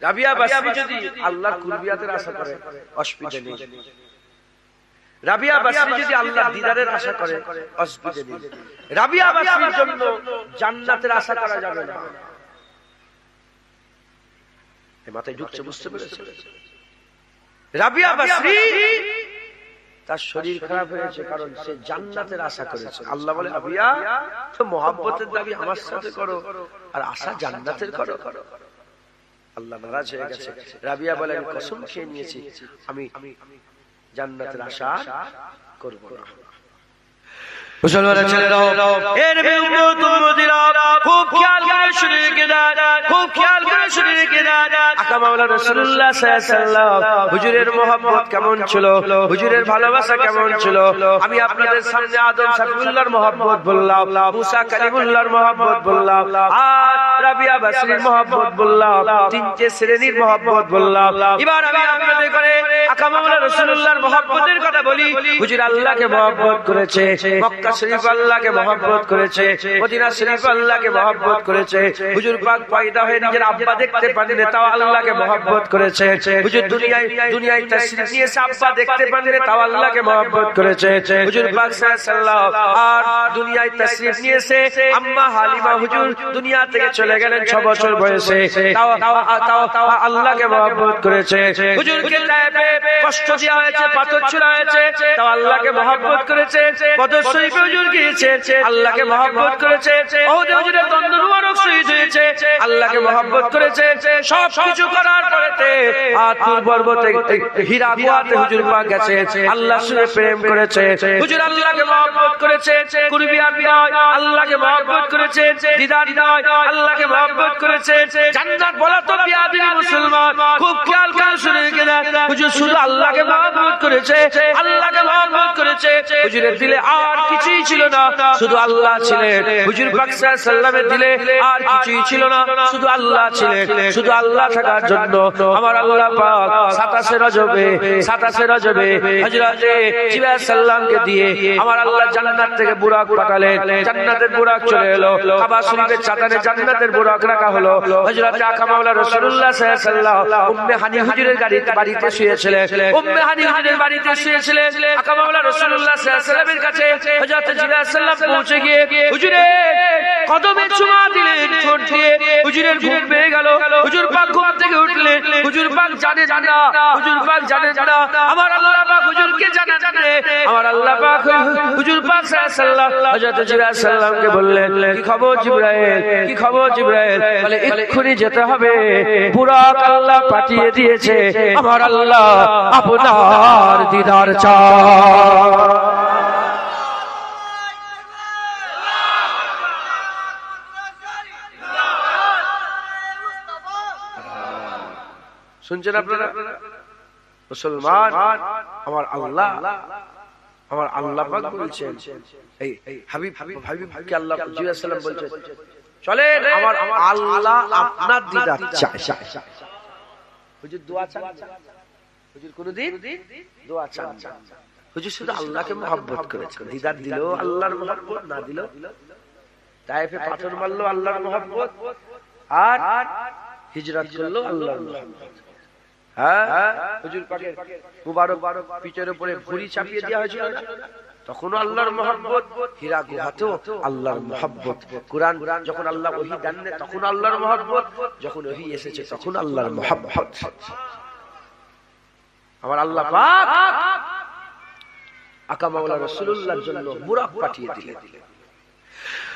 রাবিয়া বাসরী যদি আল্লাহর কুরবিয়াতের আশা করে অসুবিধা নেই, রাবিয়া বাসরী যদি আল্লাহর দিদারের আশা করে অসুবিধা নেই। রাবিয়া বাসরীর জন্য জান্নাতের আশা করা যাবে না। এই মাথায় ঢুকছে, বুঝতে পেরেছেন? রাবিয়া বাসরী তার শরীর খারাপ হয়েছে কারণ সে জান্নাতের আশা করেছে। আল্লাহ বলে, রাবিয়া তো মহব্বতের দাবি আমার সাথে করো আর আশা জান্নাতের করো। আল্লাহ নারাজ হয়ে গেছে। রাবিয়া বলে, আমি কসম খেয়ে নিয়েছি আমি জান্নাতের আশা করব না। মুসলমানের ছেলেরা, এর উম্মত উম্মতিরা, খুব খেয়াল করে শুনে রেখে দেন, খুব খেয়াল করে শুনে রেখে দেন। আকা মাওলানা রাসূলুল্লাহ সাল্লাল্লাহু আলাইহি ওয়াসাল্লাম হুজুরের মহব্বত কেমন ছিল, হুজুরের ভালোবাসা কেমন ছিল। আমি আপনাদের সামনে আদম সাফিউল্লাহর মহব্বত বললাম, মুসা কালিমুল্লাহর মহব্বত বললাম, আর রাবিয়া বাসরীর মহব্বত বললাম, তিনটে শ্রেণীর মহব্বত বললাম। এবার আমি আপনাদের করে আকা মাওলানা রাসূলুল্লাহর মহব্বতের কথা বলি। হুজুর আল্লাহকে মহব্বত করেছে, মক্কা শরীফ আল্লাহকে মহব্বত করেছে, মদিনা শরীফ আল্লাহকে মহব্বত করেছে, করেছে। হুজুর পাক পয়দা হয়ে নিজের আব্বা দেখতে পারেন তাও আল্লাহকে মহব্বত করেছে। হুজুর দুনিয়ায় তাশরীফ নিয়েছে, আব্বা দেখতে পারেন তাও আল্লাহকে মহব্বত করেছে। হুজুর পাক সাল্লাল্লাহু আর দুনিয়ায় তাশরীফ নিয়েছে, আম্মা হালিমা হুজুর দুনিয়া থেকে চলে গেলেন 6 বছর বয়সে, তাও আল্লাহকে মহব্বত করেছে। হুজুরকে তায়েফে কষ্ট দেওয়া হয়েছে, পাথর ছোড়া হয়েছে, তাও আল্লাহকে মহব্বত করেছে। বদর শরীফে হুজুর গিয়েছে, আল্লাহকে মহব্বত করেছে। ওহদে হুজুরের দন্দ মুবারক শহীদ হয়েছে, আল্লাহকে মহব্বত করেছে। সব কিছু করার পরেতে তুর পর্বতে হীরা গুহাতে হুজুর পাক গেছে, আল্লাহর সঙ্গে প্রেম করেছে। হুজুর আল্লাহকে মহব্বত করেছে, কুরবিয়াত নয় আল্লাহকে মহব্বত করেছে, দিদার নয় আল্লাহকে মহব্বত করেছে। জান্নাত বলা তো বিয়াদি মুসলমান, খুব খেয়াল করে শুনে কিনা, হুজুর শুধু আল্লাহকে মহব্বত করেছে, আল্লাহকে মহব্বত করেছে। হুজুরের দিলে আর কিছুই ছিল না, শুধু আল্লাহ ছিলেন। হুজুর পাক সাল্লাল্লাহু আলাইহি ওয়াসাল্লামের দিলে আর কিছুই ছিল না, শুধু আল্লাহ ছিলেন। শুধু আল্লাহ থাকার জন্য আমার আল্লাহ পাক 27 রজবে হযরত জিবরাইল সাল্লামকে দিয়ে আমার আল্লাহ জান্নাত থেকে বুরাক পাঠালেন। জান্নাতের বুরাক চলে এলো, কাবা শরীফের চাতানে জান্নাতের বুরাক রাখা হলো। হযরত আকা মাওলা রাসূলুল্লাহ সাল্লাল্লাহু আলাইহি ওয়াসাল্লাম উম্মে হানি হুজুরের বাড়িতে শুয়েছিলেন। উম্মে হানি হুজুরের বাড়িতে শুয়েছিলেন। আকা মাওলা রাসূলুল্লাহ সাল্লাল্লাহু আলাইহি ওয়াসাল্লামের কাছে হযরত জিবরাইল সাল্লাম পৌঁছে গিয়ে হুজুরের কদমে চুমা দিলেন ঠোঁট দিয়ে। হুজুরের ঘুম পেয়ে গেল, হুজুর পাক ঘুম থেকে উঠলেন। হুজুর পাক জানে না, হুজুর পাক জানে না, আমার আল্লাহ পাক হুজুরকে জানেন না। আমার আল্লাহ পাক হুজুর পাক সাল্লাল্লাহু আলাইহি ওয়াসাল্লাম হযরত জিবরাইল সাল্লামকে বললেন, কি খবর জিবরাইল, কি খবর জিবরাইল? বলে এক্ষুনি যেতে হবে, বুরাক আল্লাহ পাঠিয়ে দিয়েছে, আমার আল্লাহ আপনার দিদার চায়। শুনছেন আপনারা মুসলমান? আমার আল্লাহ পাক বলছেন, এই হাবিবকে আল্লাহ জিবরাইল সাল্লাম বলছেন, চলেন আমার আল্লাহ আপনার দিদার চায়। হুজুর দোয়া চান, হুজুর কোনদিন দোয়া চান, হুজুর শুধু আল্লাহকে মহব্বত করেছেন। দিদার দিল আল্লাহর মহব্বত, না দিল তায়েফে পাথর মারলো আল্লাহর মহব্বত, আর হিজরত করলো আল্লাহর মহব্বত। হুজুর পাকের মুবারক পিঠের উপরে ভুঁড়ি চাপিয়ে দেওয়া হয়েছিল, তখনও আল্লাহর মহব্বত। হীরা গুহাতেও আল্লাহর মহব্বত। কুরআন যখন আল্লাহ ওহী দেন তখন আল্লাহর মহব্বত, যখন ওহী এসেছে তখন আল্লাহর মহব্বত। আমার আল্লাহ পাক আকা মাওলা রাসূলুল্লাহর জন্য বুরাক পাঠিয়ে দিলেন।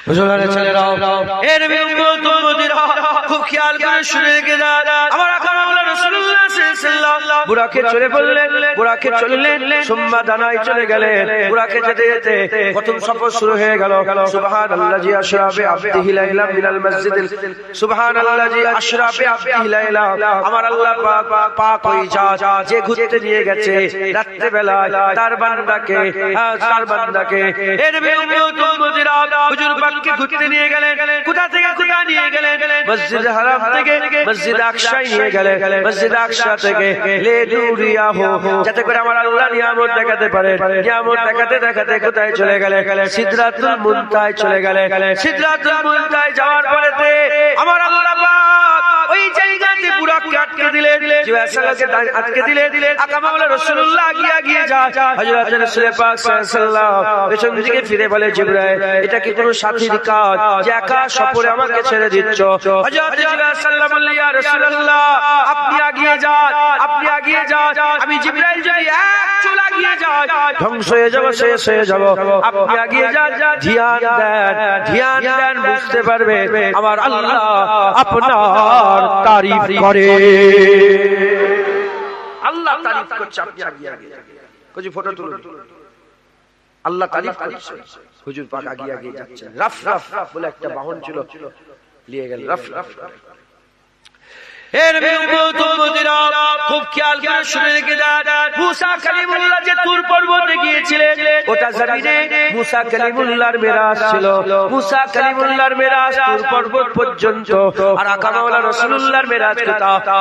মুসলমানের ছেলেরা, এ নবী উম্মতিরা, খুব খেয়াল করে শুনে গেলেন। আমার আকা মাওলা রাসূলুল্লাহ সাল্লাল্লাহু আলাইহি ওয়াসাল্লাম বুরাকে চলে বললেন, বুরাকে চললেন, সুম্মা দানায় চলে গেলেন। বুরাকে যেতে যেতে প্রথম সফর শুরু হয়ে গেল। সুবহানাল্লাযী আশরা বি আবদিহি লাইলাম মিনাল মাসজিদিল, সুবহানাল্লাযী আশরা বি আবদিহি লাইলাম। আমার আল্লাহ পাক ওই যে ঘুরতে নিয়ে গেছে রাত্রে বেলায় তার বান্দাকে এ নবী উম্মতিরা, হুজুর পাককে ঘুরতে নিয়ে গেলেন। কোথা থেকে কোথা নিয়ে গেলেন? মসজিদ হারাম থেকে মসজিদ আকসায় নিয়ে গেলেন। মসজিদ আকসা থেকে লে দুরিয়া হো, যাতে করে আমার আল্লাহ নিয়ামত দেখাতে পারে। নিয়ামত দেখাতে দেখাতে কোথায় চলে গেলেন? সিদরাতুল মুনতাহায় চলে গেলেন। সিদরাতুল মুনতাহায় যাওয়ার পরেতে আমার আল্লাহ পাক ওই জায়গাতে বুরাককে আটকে দিলেন, জিবরাইল সাল্লাল্লাহু আলাইহি ওয়াসাল্লামকে আটকে দিলেন। আকা মাওলা রাসূলুল্লাহ গিয়ে যায়। হযরত রাসূল পাক সাল্লাল্লাহু আলাইহি ওয়াসাল্লাম পেছন দিকে ফিরে বলে, জিবরাইল এটা কি কোনো সাথীর কাজ যে একা সফরে আমাকে ছেড়ে দিচ্ছ? হযরত জিবরাইল সাল্লাল্লাহু আলাইহি ওয়াসাল্লাম বললেন, ইয়া রাসূলুল্লাহ আপনি আগিয়ে যান, আপনি আগিয়ে যান। আমি জিবরাইল যদি এক চুল আগিয়ে যাই ধ্বংস হয়ে যাব, শেষ হয়ে যাব। আপনি আগিয়ে যান, ধ্যান দেন, বুঝতে পারবে আমার আল্লাহ আপনার তারিফ করে। আল্লাহ তারিফ করছে, আপনি আগিয়ে কিছু ফটো তুলুন। আল্লাহ তারিফ করছে, হুজুর পাক আগিয়ে যাচ্ছেন। রাফ বলে একটা বাহন ছিল, নিয়ে গেল রাফ। এর উম্মতিরা খুব খেয়াল করে শুনে রেখে দেন, মুসা কালিমুল্লাহ যে তুর পর্বতে গিয়েছিলেন ওটা জমিনে মুসা কালিমুল্লাহর মেরাজ ছিল। মুসা কালিমুল্লাহর মেরাজ তুর পর্বত পর্যন্ত, আর আকা মাওলা রাসূলুল্লাহর মেরাজ কথা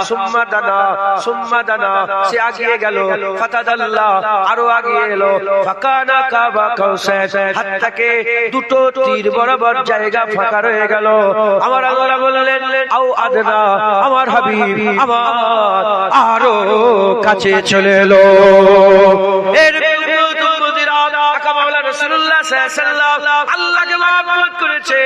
সুম্মা দানা সে আগিয়ে গেল, ফাতাদাল্লাহ আরো আগিয়ে এলো, ফাকানা কাবা কাউসার হাত থেকে দুটো তীর বরাবর জায়গা ফাঁকা রয়ে গেল। আমার আল্লাহ বললেন আও আদনা, আমার হাবিব আমার আরো কাছে চলে এলো। এর আল্লাহকে মহব্বত করেছে,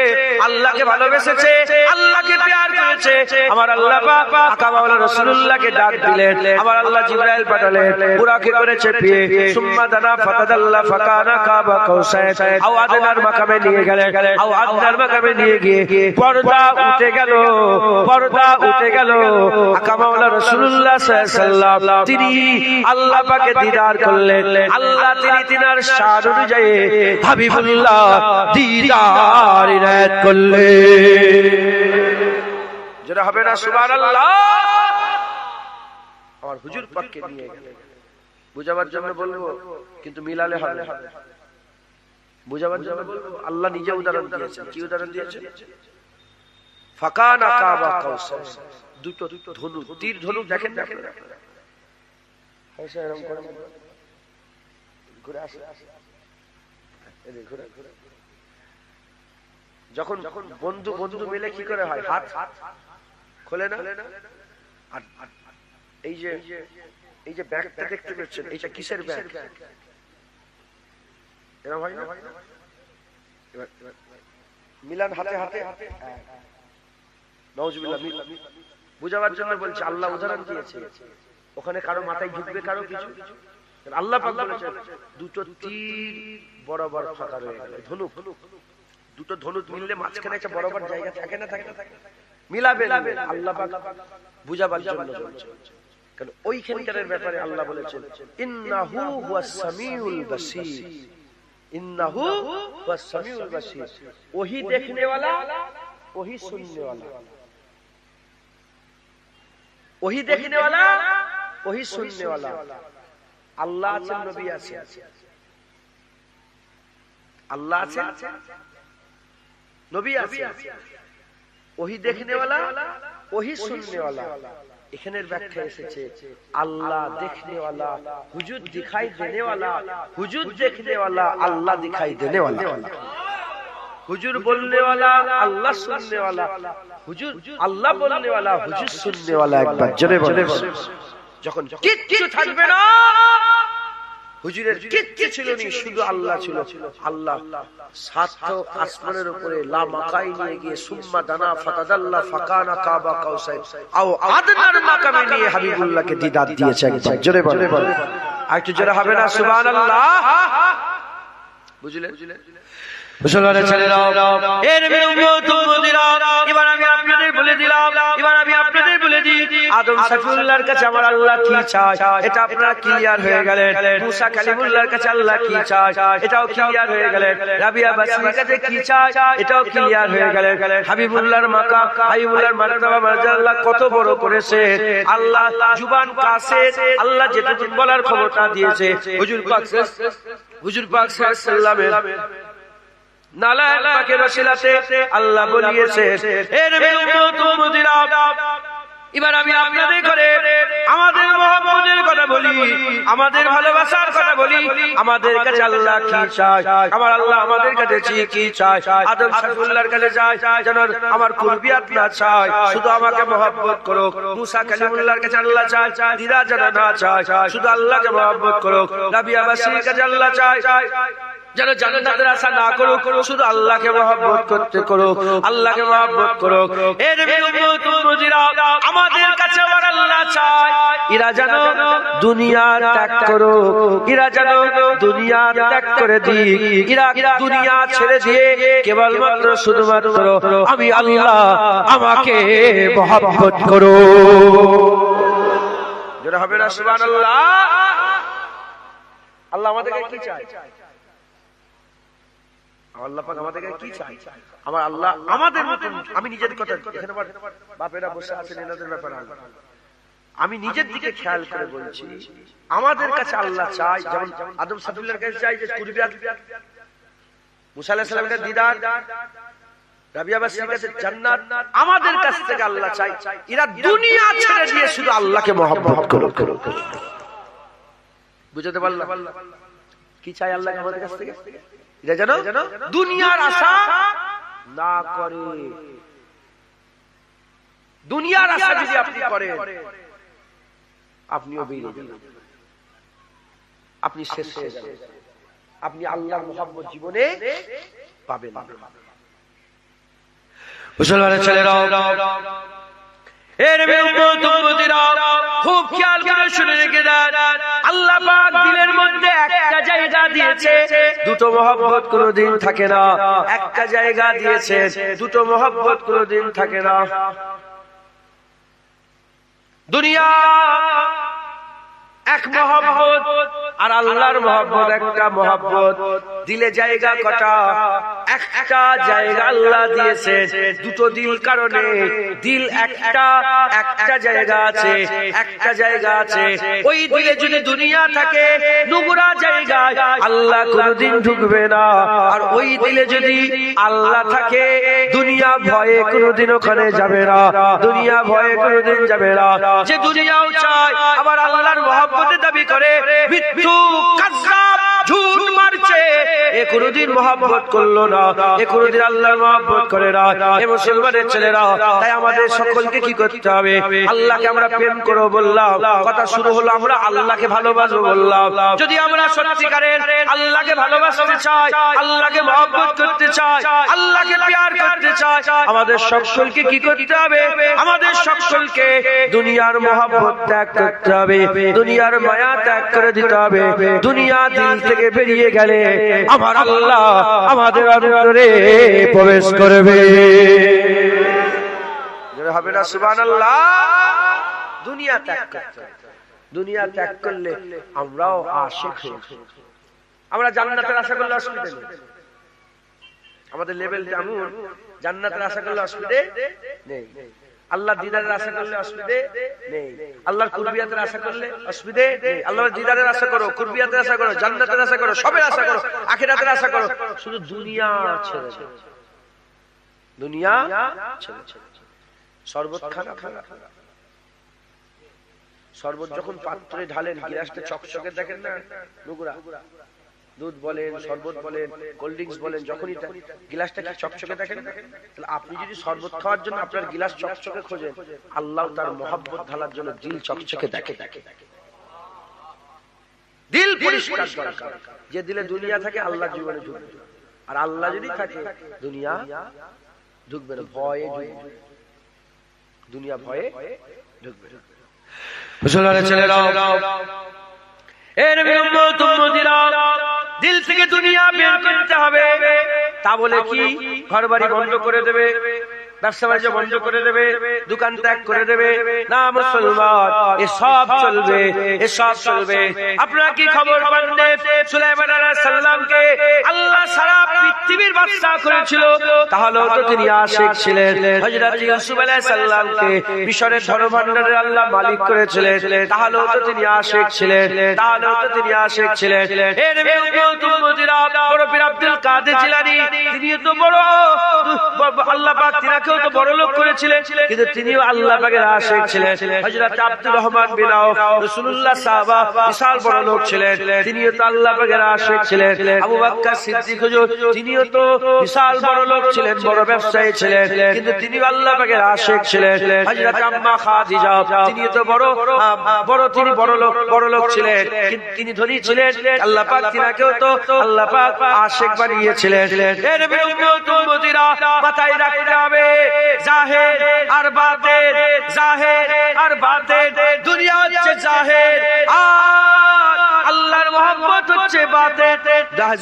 আল্লাহকে ভালোবেসেছে, আল্লাহকে প্যার করেছে। আমার আল্লাহ পাক আকা মাওলা রাসূলুল্লাহকে ডাক দিলেন, আমার আল্লাহ জিবরাইল পাঠালেন, বুরাকে করেছে পিয়ে, সুম্মা দানা ফাতাদাল্লাহ ফাকানা কাবা কাউসার আও আদনার মাকামে নিয়ে গেলেন। আও আদনার মাকামে নিয়ে গিয়ে পর্দা উঠে গেল, পর্দা উঠে গেল। আকা মাওলা রাসূলুল্লাহ সাল্লাল্লাহু আলাইহি ওয়াসাল্লাম তিনি আল্লাহ পাকে দিদার করলেন। আল্লাহ তিনি তিনার শান অনুযায়ী হাবিবুল্লাহ দিদার ইনায়াত করলেন। যারা হবে না সুবহানাল্লাহ। আমার হুজুর পাককে নিয়ে গেলেন, বুঝাবার জন্য বলবো কিন্তু মিলালে হবে, বুঝাবার জন্য বলবো। আল্লাহ নিজে উদাহরণ দিয়েছেন। কি উদাহরণ দিয়েছেন? ফাকানা কাবা কাউসার, দুটো ধনুক, তীর ধনুক দেখেন দেখেন এরকম করে ঘুরে আসে, যখন বন্ধু বন্ধু মিলে কি করে হয়, হাত খোলে না। আর এই যে ব্যাগটা দেখতে পাচ্ছেন, এইটা কিসের ব্যাগ? এরকম হয় না? মিলান হাতে হাতে, নাউজুবিল্লাহ। বুঝাবার জন্য বলছে, আল্লাহ উদাহরণ দিয়েছে। ওখানে কারো মাথায় ঢুকবে, কারো কিছু। আল্লাহ পাক বলেছেন দুটো তীর বরাবর ফাঁকা রয়ে গেল। ধনুক, দুটো ধনুক মিললে মাঝখানে একটা বরাবর জায়গা থাকে না, থাকে মিলাবে। আল্লাহ পাক বুঝাবার জন্য বলছে, কারণ ওইখানকার ব্যাপারে আল্লাহ বলেছেন ইন্নাহু হুয়াস সামিউল বাসীর, ইন্নাহু হুয়াস সামিউল বাসীর। ওহি দেখনে वाला, ওহি सुनने वाला, ওহি দেখনে वाला, ওহি सुनने वाला। আল্লাহ আছেন, নবী আছেন। আল্লাহ আছেন, নবী আছেন। ওহি দেখনে वाला, ওহি सुनने वाला। এখানের ব্যাখ্যা এসেছে আল্লাহ দেখনে वाला, হুজুর দিখাই দেনে वाला, হুজুর দেখনে वाला, আল্লাহ দিখাই দেনে वाला। হুজুর বলনে वाला, আল্লাহ सुनने वाला। হুজুর আল্লাহ বলনে वाला, হুজুর सुनने वाला। একবার জোরে বলেন। যখন কিচ্ছু থাকবে না, হুজুরের কিচ্ছু ছিল না, শুধু আল্লাহ ছিল। আল্লাহ সাত আসমানের উপরে লা মাকাই নিয়ে গিয়ে সুম্মা দানা ফাতাদাল্লাহ ফাকানা কাবা কাউসার আও আদনার মাকামে নিয়ে হাবিবুল্লাহকে দিদার দিয়েছে। একবার জোরে বলেন। আর একটু জোরে হবে না সুবহানাল্লাহ? বুঝলেন? মুসলমানের ছেলেরা, এর উম্মতিরা, এবার আমি আপনাদের বলে দিলাম, এবার আমি আপনাদের বলে দিই আদম সাফিউল্লাহর কাছে আমার আল্লাহ কি চায়, এটা আপনারা ক্লিয়ার হয়ে গেলেন। মুসা কালিমুল্লাহর কাছে আল্লাহ কি চায়, এটাও ক্লিয়ার হয়ে গেলেন। রাবিয়া বাসরির কাছে কি চায়, এটাও ক্লিয়ার হয়ে গেলেন। হাবিবুল্লাহর মাকাম, হাবিবুল্লাহর মারতাবা মার্জা আল্লাহ কত বড় করেছে। আল্লাহ জুবান কাছে আল্লাহ যেটুকু বলার ক্ষমতা দিয়েছে, হুজুর পাক সাল্লাল্লাহু আলাইহি ওয়াসাল্লামের নালায়েক পাকের ওসিলাতে আল্লাহ বলিয়েছে। এর উম্মতিরা, এবার আমি আপনাদের করে আমাদের মহব্বতের কথা বলি, আমাদের ভালোবাসার কথা বলি। আমাদের কাছে আল্লাহ কি চায়, আমার আল্লাহ আমাদের কাছে কি চায়। আদম সাফিউল্লাহর কাছে চায় যেন আমার কুরবিয়াত না চায়, শুধু আমাকে মহব্বত করো। মুসা কালিমুল্লাহর কাছে আল্লাহ চায় দিদা যেন না চায়, শুধু আল্লাহকে মহব্বত করো। রাবিয়া বাসরির কাছে আল্লাহ চায় যেন জান্নাতের আশা না করো, শুধু আল্লাহকে মহব্বত করতে করো, আল্লাহকে মহব্বত করো। এর উম্মতিরা, আমাদের কাছে আমার আল্লাহ চায় এরা যেন দুনিয়া ত্যাগ করো, এরা যেন দুনিয়া ত্যাগ করে দিক, এরা দুনিয়া ছেড়ে দিয়ে কেবলমাত্র শুধুমাত্র আমি আল্লাহ আমাকে মহব্বত করো। যেটা হবে না সুবহানাল্লাহ? আল্লাহ আমাদেরকে কি চায়? আল্লাহ পাক আমাদের কাছে কি চাই? আমার আল্লাহ আমাদের মতন, আমি নিজের কথা, এখানে বাপেরা বসে আছেন, এনাদের ব্যাপারে আমি নিজের দিকে খেয়াল করে বলছি, আমাদের কাছে আল্লাহ চাই যেমন আদম সাফিউল্লাহর কাছে চাই যে কুরবিয়াত, মুসা আলাইহিস সালামের দিদার, রাবিয়া বাসরির কাছে জান্নাত, আমাদের কাছ থেকে আল্লাহ চাই এরা দুনিয়া ছেড়ে দিয়ে শুধু আল্লাহকে মহব্বত করুক। বুঝতে পারলাম কি চাই আল্লাহ আমাদের কাছ থেকে? এটা যেন দুনিয়ার আশা না করে। দুনিয়ার আশা যদি আপনি করেন, আপনিও বেরিয়ে যাবেন, আপনি শেষ হয়ে যাবেন, আপনি আল্লাহর মহব্বত জীবনে পাবেন না। মুসলমানের ছেলেরাও, খুব খেয়াল করে শুনে রেখে দেন, আল্লাহ পাক দিলের মধ্যে একটা জায়গা দিয়েছে, দুটো মহব্বত কোনোদিন থাকে না। একটা জায়গা দিয়েছে, দুটো মহব্বত কোনোদিন থাকে না। দুনিয়া এক মহব্বত আর আল্লাহর মহব্বত একটা মহব্বত। দিলে জায়গা কটা? একটা জায়গা আল্লাহ দিয়েছে, দুটো দিল কারণে দিল একটা জায়গা আছে, একটা জায়গা আছে। ওই দিলে যদি দুনিয়া থাকে, নোংরা জায়গায় আল্লাহ কোনোদিন ঢুকবে না। আর ওই দিলে যদি আল্লাহ থাকে, দুনিয়া ভয়ে কোনোদিন ওখানে যাবে না, দুনিয়া ভয়ে কোনোদিন যাবে না। যে দুনিয়াও চায় আবার আল্লাহর মহব্বতের দাবি করে, মৃত্যু কাযযাব, ঝুট মারছে, এ কোনোদিন মহব্বত করলো না, এ কোনোদিন আল্লাহর মহব্বত করে না। এ মুসলমানের ছেলেরা, তাই আমাদের সকলকে কি করতে হবে? আল্লাহকে আমরা প্রেম করব বললাম, কথা শুরু হলো আমরা আল্লাহকে ভালোবাসবো বললাম। যদি আমরা সত্যিকারের আল্লাহকে ভালোবাসতে চাই, আল্লাহকে মহব্বত করতে চাই, আল্লাহকে প্যার করতে চাই, আমাদের সকলকে কি করতে হবে? আমাদের সকলকে দুনিয়ার মহব্বত ত্যাগ করতে হবে, দুনিয়ার মায়া ত্যাগ করে দিতে হবে। দুনিয়া দিল থেকে বেরিয়ে গেলে আমার আল্লাহ আমাদের অন্তরে প্রবেশ করবে, হবে না? সুবহানাল্লাহ। দুনিয়া ত্যাগ করতে, দুনিয়া ত্যাগ করলে আমরাও আশিক হয়ে যাই। আমরা জান্নাতের আশা করলে অসুবিধা নেই, আমাদের লেভেল যেমন, জান্নাতের আশা করলে অসুবিধা নেই, আল্লাহ দিদারের আশা করলে অসুবিধে নেই, আল্লাহর কুরবিয়াতের আশা করলে অসুবিধে নেই। আল্লাহর দিদারের আশা করো, কুরবিয়াতের আশা করো, জান্নাতের আশা করো, সবের আশা করো, আখিরাতের আশা করো, শুধু দুনিয়া ছেড়ে দাও, দুনিয়া ছেড়ে দাও। শরবত খানা, শরবত যখন পাত্রে ঢালেন, গ্লাসটা চকচকে দেখেন না, নোংরা, দুধ বলেন, শরবত বলেন, কোল্ড ড্রিঙ্কস বলেন, যখনই গ্লাসটা কি চকচকে দেখেন না? তাহলে আপনি যদি শরবত খাওয়ার জন্য আপনার গ্লাস চকচকে খোঁজেন, আল্লাহ তার মহব্বত ঢালার জন্য দিল চকচকে দেখে। দিল পরিষ্কার দরকার। যে দিলে দুনিয়া থাকে, আল্লাহ জীবনে ঢুকবে, আর আল্লাহ যদি থাকে, দুনিয়া ঢুকবে না, ভয়ে ঢুকবে, দুনিয়া ভয়ে ঢুকবে। মুসলমানের ছেলেরা, দিল থেকে দুনিয়া বের করতে হবে। তা বলে কি ঘর বাড়ি বন্ধ করে দেবে, ব্যবসা বাণিজ্য বন্ধ করে দেবে, দোকান ত্যাগ করে দেবে? না মুসলমান, এসব চলবে, এসব চলবে। আপনারা কি খবর পাননি? সুলাইমান আলাইহিস সালামকে আল্লাহ সারা পৃথিবীর বাদশা করেছিল, তাহলে তো তিনি আশিক ছিলেন। হযরত ইউসুফ আলাইহিস সালামকে মিশরের ধনভাণ্ডারের আল্লাহ মালিক করেছিলেন, তাহলে তো তিনি আশিক ছিলেন, তাহলে তো তিনি আশিক ছিলেন। এর উম্মতিরা, বড় পীর আব্দুল কাদের জিলানী, তিনি তো বড় আল্লাহ পাক তিনাকেও তো বড় লোক করেছিলেন, কিন্তু তিনিও আল্লাহ পাকের আশিক ছিলেন। হযরত আব্দুর রহমান বিন আওফ, রাসূলুল্লাহ সাহাবা, বিশাল বড় লোক ছিলেন, তিনিও তো আল্লাহ পাকের আশিক ছিলেন। আবু বকর সিদ্দিক হুজুর, তিনিও তো বিশাল বড় লোক ছিলেন, বড় ব্যবসায়ী ছিলেন, কিন্তু তিনিও আল্লাহ পাকের আশিক ছিলেন। হযরত আম্মা খাদিজা, তিনিও তো তিনি বড় লোক ছিলেন, কিন্তু তিনি ধনী ছিলেন, আল্লাহ পাক তিনাকেও তো আল্লাহ পাক আশিক বানিয়েছিলেন। এর উম্মতিরা মাথায় রাখতে হবে, জাহের আর বাতের, জাহের আর বাতের। দুনিয়া হচ্ছে জাহের, আর আল্লাহর মহব্বত হচ্ছে বাতের।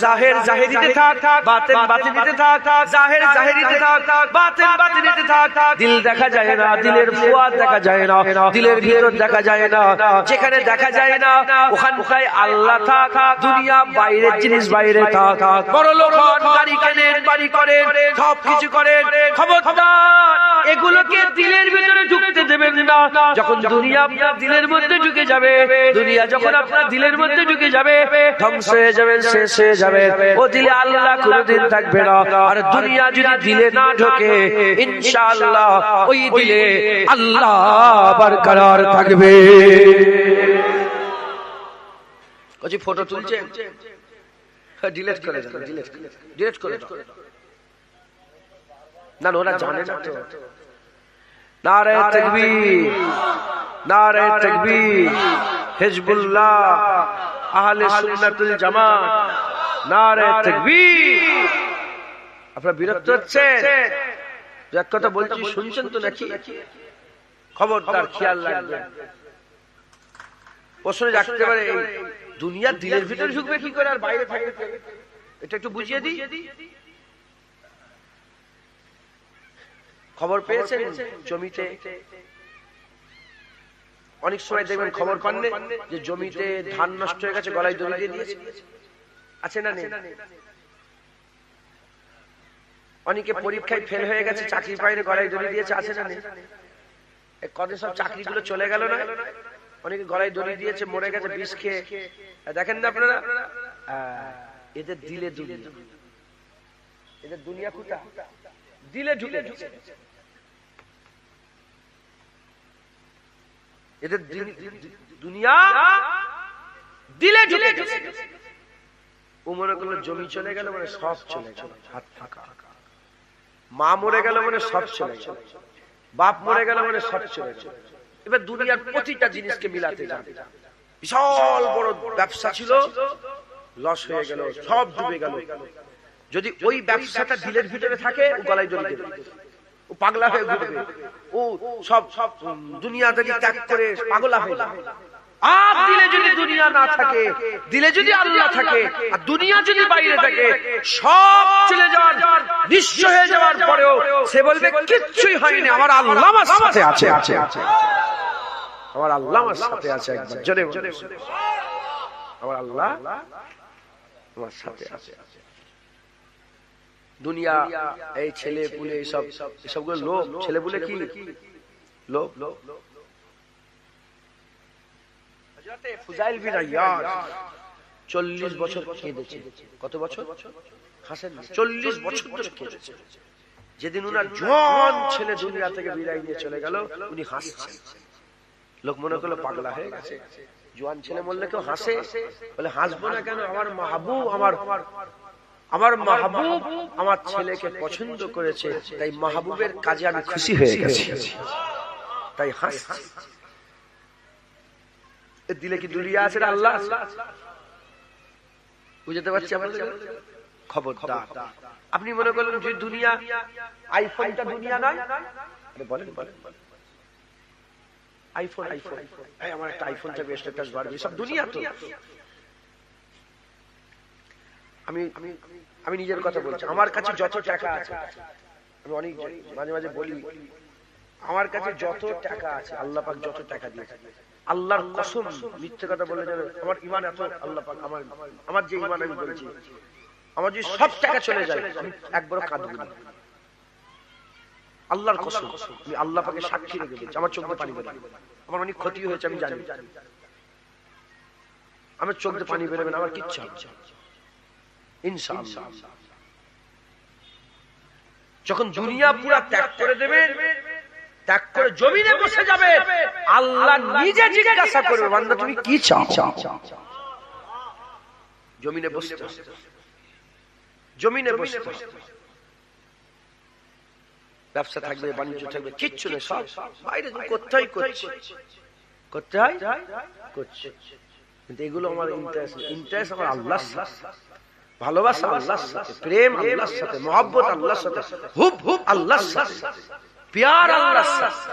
জাহের জাহেরিতে থাক, বাতিন বাতিনিতে থাক, জাহের জাহেরিতে থাক, বাতিন বাতিনিতে থাক। দিল দেখা যায় না, দিলের ফুয়াদ দেখা যায় না, দিলের ভিতর দেখা যায় না। যেখানে দেখা যায় না ওখানটায় আল্লাহ থাক। দুনিয়া বাইরের জিনিস বাইরে থাক। বড় লোক হন, গাড়ি কেনেন, বাড়ি করেন, সব কিছু করেন, খবরদার এগুলোকে দিলের ভিতরে ঢুকতে দেবেন না। যখন দুনিয়া আপনার দিলের মধ্যে ঢুকে যাবে, দুনিয়া যখন আপনার দিলের মধ্যে ঢুকে যাবে, ধ্বংস হয়ে যাবেন, শেষ হয়ে যাবে। ও দিলে আল্লাহ কোনদিন থাকবে না। আর দুনিয়া যদি দিলে না ঢোকে, ইনশাআল্লাহ ওই দিলে আল্লাহ বরকরার থাকবে। ওই ফটো তুলছে, ডিলিট করে দাও, ডিলিট করে দাও। না ওরা জানে না তো। নারে তাকবীর, নারে তাকবীর, হিজবুল্লাহ, আহলে সুন্নাতুল জামাত, নারে তাকবীর। আপনারা বিরক্ত হচ্ছেন? এক কথা বলছি, শুনছেন তো নাকি? খবরদার খেয়াল রাখবেন। প্রশ্ন রাখতে পারে, দুনিয়া দিলের ভিতরে ঢুকবে কি করে আর বাইরে থাকবে? এটা একটু বুঝিয়ে দিই। খবর পেয়েছেন জমিতে অনেক সময় দেখবেন খবর পাননি যে জমিতে ধান নষ্ট হয়ে গেছে, গলায় দড়ি দিয়ে দিয়েছে? আছে না নেই? অনেকে পরীক্ষায় ফেল হয়ে গেছে, চাকরি পায়নি, গলায় দড়ি দিয়েছে? আছে না নেই? কবে সব চাকরিগুলো চলে গেল না? অনেকে গলায় দড়ি দিয়েছে, মরে গেছে বিষ খেয়ে। দেখেন না আপনারা? এদের দিলে দুনিয়া, এদের দুনিয়া কোথা? দিলে ঢুকে গেছে। এদের দুনিয়া দিলে ঢুকে গেছে। ও মনে করলো জমি চলে গেল মানে সব চলে গেল, হাত ফাঁকা। মা মরে গেল মানে সব চলে গেল, বাপ মরে গেল মানে সব চলে গেল। এবার দুনিয়ার প্রতিটা জিনিসকে মিলাতে যাবে। বিশাল বড় ব্যবসা ছিল, লস হয়ে গেল, সব ডুবে গেল। যদি ওই ব্যবসাটা দিলের ভিতরে থাকে, ও গলায় দড়ি দেবে, ও পাগলা হয়ে ঘুরবে, ও সব দুনিয়াদারি ত্যাগ করে পাগলা হয়ে যাবে। আর দিলে যদি দুনিয়া না থাকে, দিলে যদি আল্লাহ থাকে, আর দুনিয়া যদি বাইরে থাকে, সব চলে যাওয়ার, নিঃস্ব হয়ে যাওয়ার পরেও সে বলবে কিচ্ছুই হয়নি, আমার আল্লাহ আমার সাথে আছে, আমার আল্লাহ আমার সাথে আছে। একবার জোরে বলুন, আমার আল্লাহ আমার সাথে আছে। দুনিয়া এই ছেলে পুলে সবগুলো লোভ। ছেলে পুলে কি লোভ? ফুজাইল বিন আইয়াজ 40 বছর কেঁদেছে। কত বছর? হাসেন, 40 বছর ধরে কেঁদেছে। যেদিন উনার জোয়ান ছেলে দুনিয়া থেকে বিদায় নিয়ে চলে গেল, উনি হাসছেন। লোক মনে করলো পাগলা হয়ে গেছে। জোয়ান ছেলে বললে কেউ হাসে? বলে হাসবো না কেন? আমার মাহবুব, আমার মাহবুব আমার ছেলেকে পছন্দ করেছে, তাই মাহবুবের কাজে আমি খুশি হয়ে গেছি, তাই হাসছি। দিলে কি দুনিয়া আছে না আল্লাহ? বুঝতে পারছি আপনাদের? খবরদার, আপনি মনে করলেন যে দুনিয়া, আইফোনটা দুনিয়া নয়? বলেন বলেন, আইফোন আইফোন, আমার একটা আইফোন থাকবে, স্ট্যাটাস বাড়বে, সব দুনিয়া তো। আমি নিজের কথা বলছি। আমার কাছে যত টাকা আছে, আমি অনেক মাঝে মাঝে বলি, আমার কাছে যত টাকা আছে, আল্লাহ পাক যত টাকা দিয়েছে, আল্লাহর কসম মিথ্যে কথা বলে যাবে, আমার ঈমান এত, আল্লাহ পাক আমার যে ঈমান আমি বলছি, আমার যদি সব টাকা চলে যায়, আমি একবারও কাঁদব না। আল্লাহর কসম, আমি আল্লাহ পাকে সাক্ষী রেখে বলছি, আমার চোখে পানি বেরোবে। আমার অনেক ক্ষতি হয়েছে, আমি জানি, আমার চোখে পানি বেরোবে না, আমার কিচ্ছু হবে না ইনশাআল্লাহ। যখন দুনিয়া পুরা ত্যাগ করে দেবেন, ত্যাগ করে জমিনে বসে যাবে, আল্লাহ নিজে জিজ্ঞাসা করবে, বান্দা তুমি কি চাও? জমিনে বসতে, জমিনে বসতে, ব্যবসা থাকবে, বাণিজ্য থাকবে, কিচ্ছু নেই, সব বাইরে করতে হয়, করতে হয়, করছে। কিন্তু এগুলো আমার ইন্টারেস্ট আমার আল্লাহর সাথে, ভালোবাসা আল্লাহর সাথে, প্রেম আল্লাহর সাথে, মহব্বত আল্লাহর সাথে, হুব হুব আল্লাহর সাথে, প্যার আল্লাহর সাথে।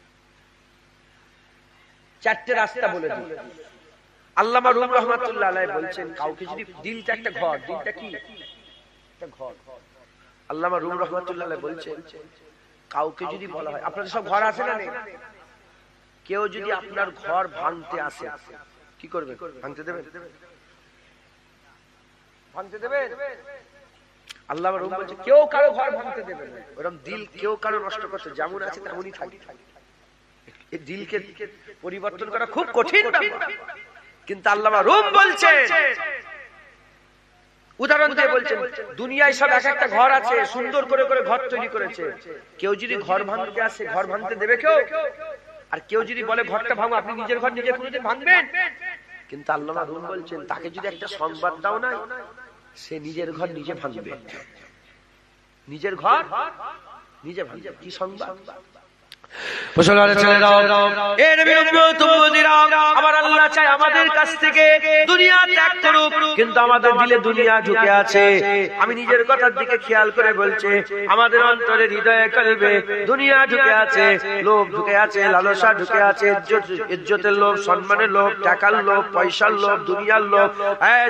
চারটে রাস্তা বলে দিই। আল্লামা রুম রহমাতুল্লাহ আলাইহি বলছেন কাউকে যদি দিলটা একটা ঘর, দিলটা কি একটা ঘর। আল্লামা রুম রহমাতুল্লাহ আলাইহি বলছেন কাউকে যদি বলা হয়, আপনাদের সব ঘর আছে না নেই? কেউ যদি আপনার ঘর ভাঙতে আসে কি করবে? ভাঙতে দেবেন? ভাঙতে দেবেন? আল্লামা রুম বলছে কেউ কারো ঘর ভাঙতে দেবে না। ওরকম দিল কেউ কারো নষ্ট করতে, যেমন আছে তেমনই থাকবে। এই দিলকে পরিবর্তন করা খুব কঠিন ব্যাপার, কিন্তু আল্লামা রুম বলছেন, উদাহরণ দিয়ে বলছেন, দুনিয়ায় সব এক একটা ঘর আছে, সুন্দর করে করে ঘর তৈরি করেছে। কেউ যদি ঘর ভাঙতে আসে, ঘর ভাঙতে দেবে কেউ? আর কেউ যদি বলে ঘরটা ভাঙো, আপনি নিজের ঘর নিজে কোনোদিন ভাঙবেন? কিন্তু আল্লামা রুম বলছেন তাকে যদি একটা সংবাদ দাও না, সে নিজের ঘর নিজে ভাঙবে। নিজের ঘর নিজে ভাঙবে। কি সংবাদ? আমার আল্লাহ চাই আমাদের কাছ থেকে দুনিয়া ত্যাগ করুক, কিন্তু আমাদের দিলে দুনিয়া ঢুকে আছে। আমি নিজের কথার দিকে খেয়াল করে বলছি, আমাদের অন্তরে হৃদয়ে কলবে দুনিয়া ঢুকে আছে, লোভ ঢুকে আছে, লালসা ঢুকে আছে, ইজ্জতের লোভ, সম্মানের লোভ, টাকার লোভ, পয়সার লোভ, দুনিয়ার লোভ,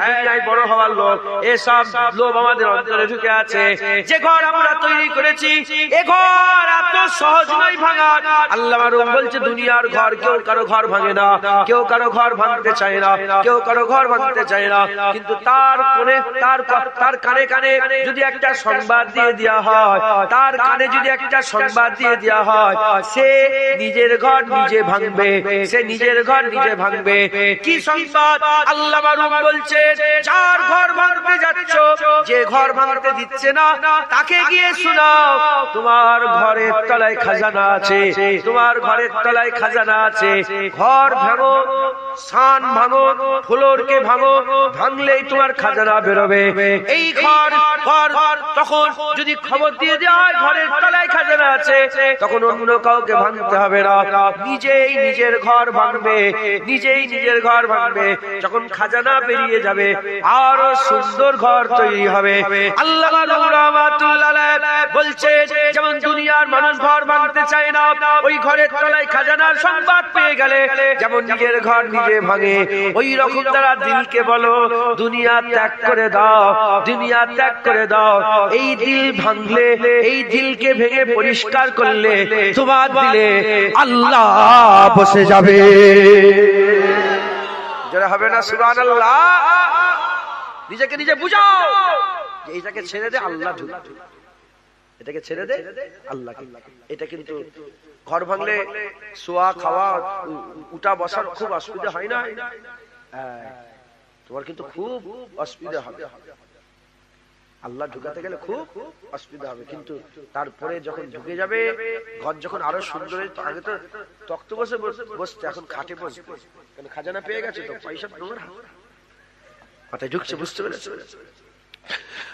দুনিয়ায় বড় হওয়ার লোভ, এসব লোভ আমাদের অন্তরে ঢুকে আছে। যে ঘর আমরা তৈরি করেছি, এ ঘর এত সহজ নয় ভাঙা। আল্লামা রুম বলছে দুনিয়ার ঘর, কেউ কারো ঘর ভাঙে না, কেউ কারো ঘর ভাঙতে চায় না, কেউ কারো ঘর ভাঙতে চায় না। কিন্তু তার কোণে তার কানে কানে যদি একটা সংবাদ দিয়ে দেওয়া হয়, তার কানে যদি একটা সংবাদ দিয়ে দেওয়া হয়, সে নিজের ঘর নিজে ভাঙবে, সে নিজের ঘর নিজে ভাঙবে। কি সংবাদ? আল্লামা রুম বলছে যার ঘর ভাঙতে যাচ্ছ, যে ঘর ভাঙতে দিচ্ছে না, তাকে গিয়ে শোনাও তোমার ঘরের তলায় খাজানা আছে, তোমার ঘরের তলায় খাজানা আছে। ঘর ভাঙো, সান ভাঙো, ফ্লোরকে ভাঙো, ভাঙলেই তোমার খাজানা বেরোবে। এই ঘর তখন যদি খবর দিয়ে দেওয়া হয় ঘরের তলায় খাজানা আছে, তখন অন্য কাউকে ভাঙতে হবে না, নিজেই নিজের ঘর ভাঙবে, নিজেই নিজের ঘর ভাঙবে। যখন খাজানা বেরিয়ে যাবে, আরো সুন্দর ঘর তৈরি হবে। আল্লামা রুম রহমাতুল্লাহ আলাইহি বলছে যেমন দুনিয়ার মানুষ ঘর ভাঙতে চায় না, ওই ঘরের তলায় খাজানার সংবাদ পেয়ে গেলে যেমন নিজের ঘর নিজে ভাঙে, ওই রকম তারা দিলকে বলো দুনিয়া ত্যাগ করে দাও, দুনিয়া ত্যাগ করে দাও। এই দিল ভাঙলে, এই দিলকে ভেঙে পরিষ্কার করলে তোমার দিলে আল্লাহ বসে যাবে। যারা হবে না সুবহানাল্লাহ। নিজেকে নিজে বুঝাও যে এটাকে ছেড়ে দে, আল্লাহ ঢুকবে, এটাকে ছেড়ে দে আল্লাহকে। এটা কিন্তু ঘর ভাঙলে শোয়া খাওয়া উঠা বসার খুব অসুবিধা হয় না? তোমার কিন্তু খুব অসুবিধা হবে, আল্লাহ ঢুকাতে গেলে খুব অসুবিধা হবে। কিন্তু তারপরে যখন ঢুকে যাবে, ঘর যখন আরো সুন্দর, আগে তো তক্ত বসে বসতে, এখন খাটে বসবে, কারণ খাজানা পেয়ে গেছে, তো পয়সা তোমার মাথায় ঢুকছে, বুঝতে পেরেছে?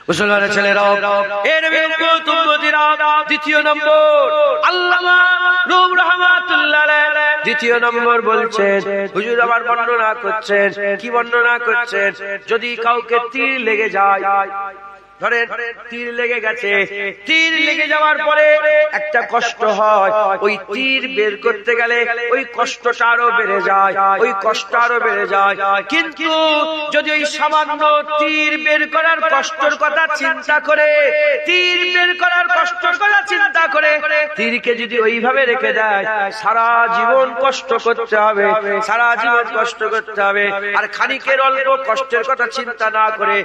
মুসলমানের ছেলেরাও, দ্বিতীয় নম্বর আল্লামা রুম রহমাতুল্লাহ আলাইহি দ্বিতীয় নম্বর বলছেন, হুজুর আবার বর্ণনা করছেন। কি বর্ণনা করছেন? যদি কাউকে তীর লেগে যায়, ধরেন তীর লেগে গেছে, তীর লেগে যাওয়ার পরে একটা কষ্ট হয়, ওই তীর বের করতে গেলে ওই কষ্টটা আরো বেড়ে যায়, ওই কষ্ট আরো বেড়ে যায়। কিন্তু যদি ওই সামান্য তীর বের করার কষ্টের কথা চিন্তা করে, তীর বের করার কষ্টের কথা চিন্তা করে তীরকে যদি ওইভাবে রেখে দেয়, সারা জীবন কষ্ট করতে হবে, সারা জীবন কষ্ট করতে হবে। আর খানিকের অল্প কষ্টের কথা চিন্তা না করে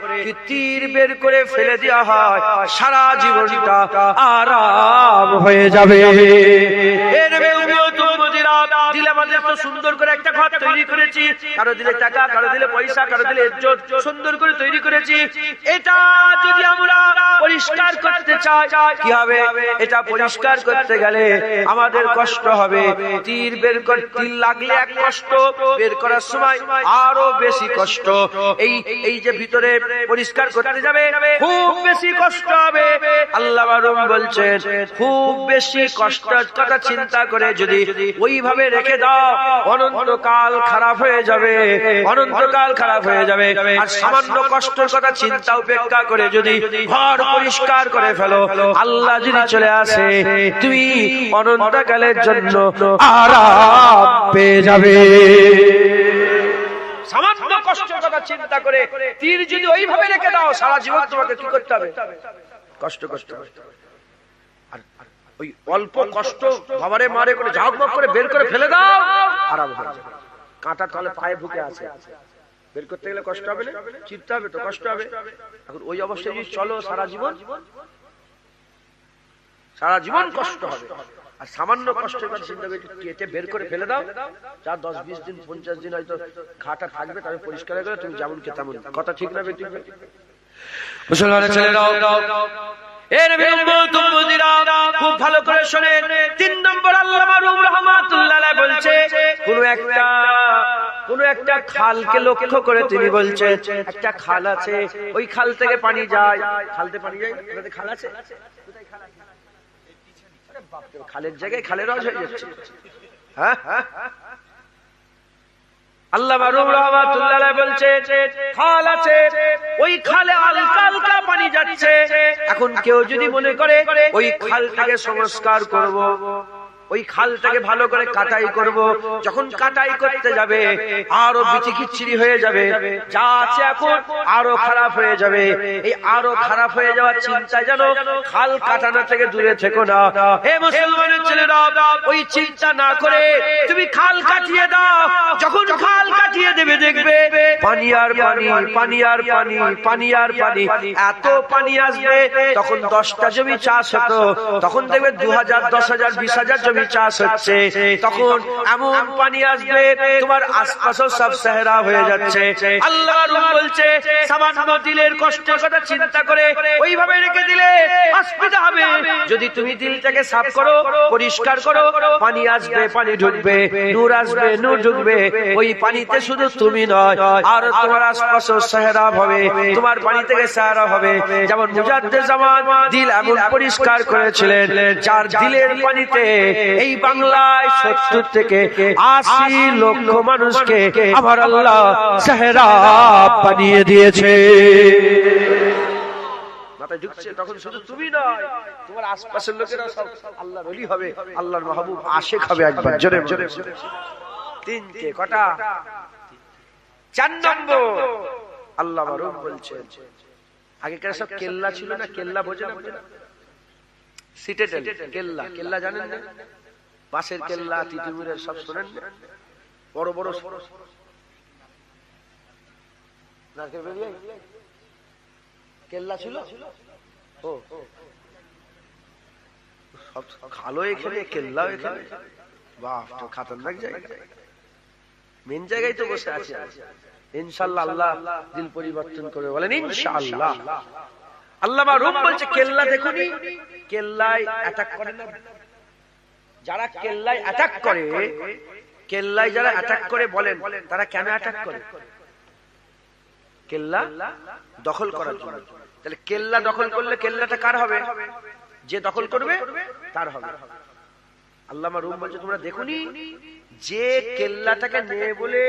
তীর বের করে ফেলে দেওয়া হয়, সারা জীবনটা আরাম হয়ে যাবে। দিলে আমাদের তো সুন্দর করে একটা ঘর তৈরি করেছি, কারো দিলে টাকা, কারো দিলে পয়সা, কারো দিলে ইজ্জত, সুন্দর করে তৈরি করেছি। এটা যদি আমরা পরিষ্কার করতে চাই, কি হবে? এটা পরিষ্কার করতে গেলে আমাদের কষ্ট হবে। তীর বের করে, তীর লাগলে এক কষ্ট, বের করার সময় আরো বেশি কষ্ট। এই যে ভিতরে পরিষ্কার করতে যাবে, খুব বেশি কষ্ট হবে। আল্লামা রুম বলছেন খুব বেশি কষ্টের কথা চিন্তা করে যদি ওইভাবে রেখে দাও, অনন্তকাল খারাপ হয়ে যাবে, অনন্তকাল খারাপ হয়ে যাবে। আর সামান্য কষ্টের কথা চিন্তা উপেক্ষা করে যদি ঘর পরিষ্কার করে ফেলো। আল্লাহ যদি চলে আসে তুমি অনন্তকালের জন্য আরাম পেয়ে যাবে। সামান্য কষ্টের কথা চিন্তা করে তীর যদি ওইভাবে রেখে দাও সারা জীবন তোমাকে কি করতে হবে? কষ্ট করতে হবে। আর ওই অল্প কষ্ট বাবারে মারে করে ঝাঁকমাক করে বের করে ফেলে দাও, আরাম হয়ে যাবে। কাঁটা তলে পায়ে ঢুকে আছে, বের করতে গেলে কষ্ট হবে না? চিন্তা হবে তো, কষ্ট হবে। এখন ওই অবস্থায় যদি চলো সারা জীবন কষ্ট হবে। আর সামান্য কষ্টের কথা চিন্তা করে কেটে বের করে ফেলে দাও, যা 10-20 দিন 50 দিন হয়তো ঘাটা থাকবে, তবে পরিষ্কার হয়ে গেলে তুমি যেমন কে তেমন। কথা ঠিক না বেঠিক? মুসলমানের ছেলেরাও খুব ভালো করে শোনেন। 3 নম্বর আল্লামা রুম রাহমাতুল্লাহ আলাইহি বলছে কোন একটা খালকে লক্ষ্য করে তিনি বলছেন একটা খাল আছে, ওই খাল থেকে পানি যায়। খালতে পানি যায়, খাল আছে, খালের জায়গায় খালের রস হয়ে যাচ্ছে। হ্যাঁ, আল্লামা রুম রাহমাতুল্লাহ আলাইহি বলছে খাল আছে, ওই খালে হালকা হালকা পানি যাচ্ছে। এখন কেউ যদি মনে করে ওই খালটাকে সংস্কার করব, ওই খালটাকে ভালো করে কাটাই করব, যখন কাটাই করতে যাবে আরো বিচিকিচ্ছিরি হয়ে যাবে, যা আছে এখন আরো খারাপ হয়ে যাবে। এই আরো খারাপ হয়ে যাওয়ার চিন্তায় যেন খাল কাটানো থেকে দূরে থেকো না। হে মুসলমানের ছেলেরা, ওই চিন্তা না করে তুমি খাল কাটিয়ে দাও। যখন খাল কাটিয়ে দেবে দেখবে পানি আর পানি, পানি আর পানি, পানি আর পানি, এত পানি আসবে। তখন 10টা জমি চাষ হতো, তখন দেখবে 2000, 10,000, 20,000 জমি চাষ হচ্ছে। তখন এমন পানি আসবে তোমার আশপাশও সব সাহারা হয়ে যাচ্ছে। আল্লাহ বলছে সামান্য দিলের কষ্টের কথা চিন্তা করে ওইভাবে রেখে দিলে অসুবিধা হবে। যদি তুমি দিলটাকে সাফ করো, পরিষ্কার করো, পানি আসবে, পানি ঢুকবে, নূর আসবে, নূর ঢুকবে। ওই পানিতে শুধু তুমি নয় আর তোমার আশপাশও সাহারা হবে, তোমার পানি থেকে সাহারা হবে। যেমন মুজাদ্দিদ জামান দিল এমন পরিষ্কার করেছিলেন, যার দিলের পানিতে এই বাংলায় 70 থেকে 80 লক্ষ মানুষকে আমার আল্লাহ সাহারা বানিয়ে দিয়েছে। মাথায় ঢুকছে, তখন শুধু তুমি নয় তোমার আশপাশের লোকেরা সব আল্লাহর ওলি হবে, আল্লাহর মাহবুব আশিক হবে। একবার জোরে জোরে। 3টে কটা? 4 নম্বর আল্লাহ মারুম বলছেন আগেকার সব কেল্লা ছিল না, কেল্লা বোঝে না? সিটেডেল কেল্লা, কেল্লা জানেন না? বাসের কেল্লা, তিতুমিরের সব শোনেন না? বড় বড় কেল্লা ছিল। ও সব খালো এখানে, কেল্লাও এখানে। বাহ, তো খাতারনাক জায়গা। মেন জায়গায় তো বসে আছে। ইনশাআল্লাহ আল্লাহ দিল পরিবর্তন করে, বলেন ইনশাআল্লাহ। আল্লামা রুম বলছে কেল্লা দেখুনি, কেল্লায় অ্যাটাক করে না? যারা কেল্লায় অ্যাটাক করে, কেল্লায় যারা অ্যাটাক করে বলেন তারা কেন অ্যাটাক করে? কেল্লা দখল করার জন্য। তাহলে কেল্লা দখল করলে কেল্লাটা কার হবে? যে দখল করবে তার হবে। আল্লামা রুম বলছে তোমরা দেখুনি, যে কেল্লাটাকে নেবে বলে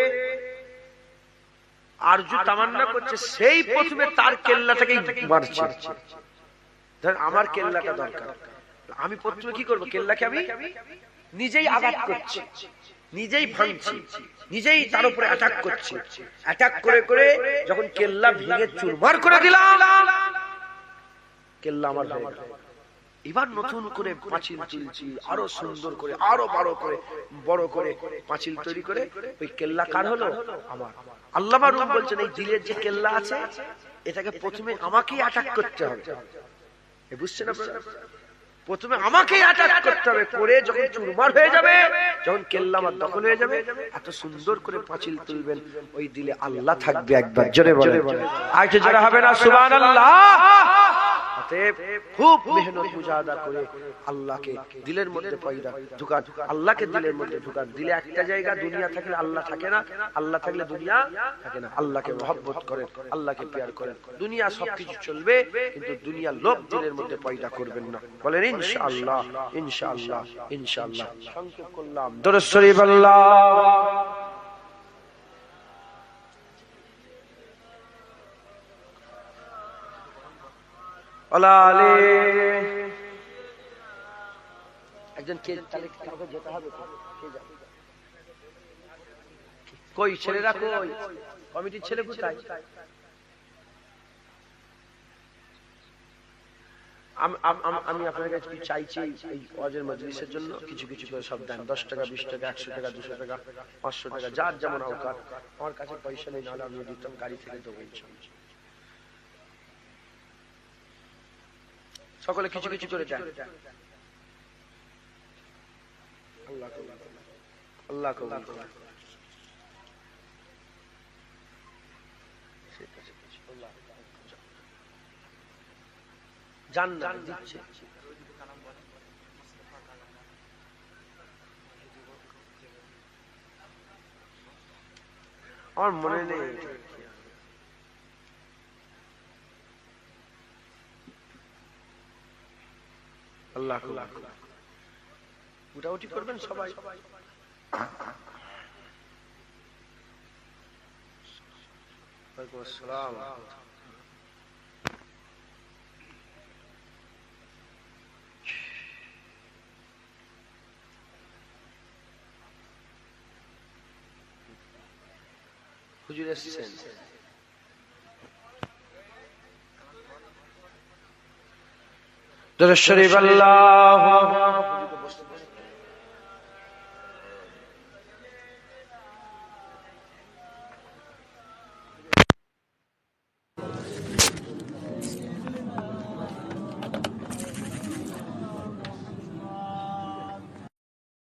আরজু তামান্না করছে সেই প্রথমে তার কেল্লাটাকেই মারছে। ধর আমার কেল্লাটা দরকার, আমি প্রথমে কি করব? কেল্লাকে আমি নিজেই আঘাত করছি, নিজেই ভাঙছি, নিজেই তার উপরে অ্যাটাক করছি। অ্যাটাক করে করে যখন কেল্লা ভেঙে চুরমার করে দিলাম, কেল্লা আমার হয়ে গেল। এবার নতুন করে পাঁচিল তুলছি, আরো সুন্দর করে, আরো বড় করে পাঁচিল তৈরি করে ওই কেল্লা কার হলো? আমার। আল্লামা রুম বলছেন এই দিলের যে কেল্লা আছে এটাকে প্রথমে আমাকেই অ্যাটাক করতে হবে। বুঝছেন আপনারা? প্রথমে আমাকেই অ্যাটাক করতে হবে, করে যখন চুরমার হয়ে যাবে, যখন কেল্লা আমার দখল হয়ে যাবে, এত সুন্দর করে পাঁচিল তুলবেন, ওই দিলে আল্লাহ থাকবে। একবার জোরে বলেন, আর একটু জোরে হবে না? সুবহানাল্লাহ। খুব মেহনত মুজাহাদা করে আল্লাহকে দিলের মধ্যে পয়দা ঢুকান, আল্লাহকে দিলের মধ্যে ঢুকান। দিলে একটা জায়গা, দুনিয়া থাকলে আল্লাহ থাকে না, আল্লাহ থাকলে দুনিয়া থাকে না। আল্লাহকে মহব্বত করেন, আল্লাহকে প্যার করেন। দুনিয়া সবকিছু চলবে, কিন্তু দুনিয়ার লোভ দিলের মধ্যে পয়দা করবেন না। বলেন ইনশাআল্লাহ, ইনশাআল্লাহ, ইনশাআল্লাহ। সংক্ষেপ করলাম। দরুদ শরীফ আল্লাহ। আলালে একজন কে তাহলে কাউকে যেতে হবে কে যাবে কই ছেলেরা কই কমিটির ছেলে কোথায় আমি আপনার কাছে কি চাইছি এই ওয়াজের মজলিসের জন্য কিছু কিছু করে সব দেন 10 টাকা 20 টাকা 100 টাকা 200 টাকা 500 টাকা যার যেমন অবকাশ আমার কাছে পয়সা নেই নাহলে আমি দিতাম গাড়ি থেকে দেবো ইনশাআল্লাহ সকলে কিছু কিছু করে দেন আল্লাহ কবুল আল্লাহ কবুল জান না দিচ্ছে আমার মনে নেই আল্লাহ উঠাউঠি করবেন সবাই ওয়ালাইকুম আসসালাম হুজুর এসেছেন দরুদ শরীফ আল্লাহু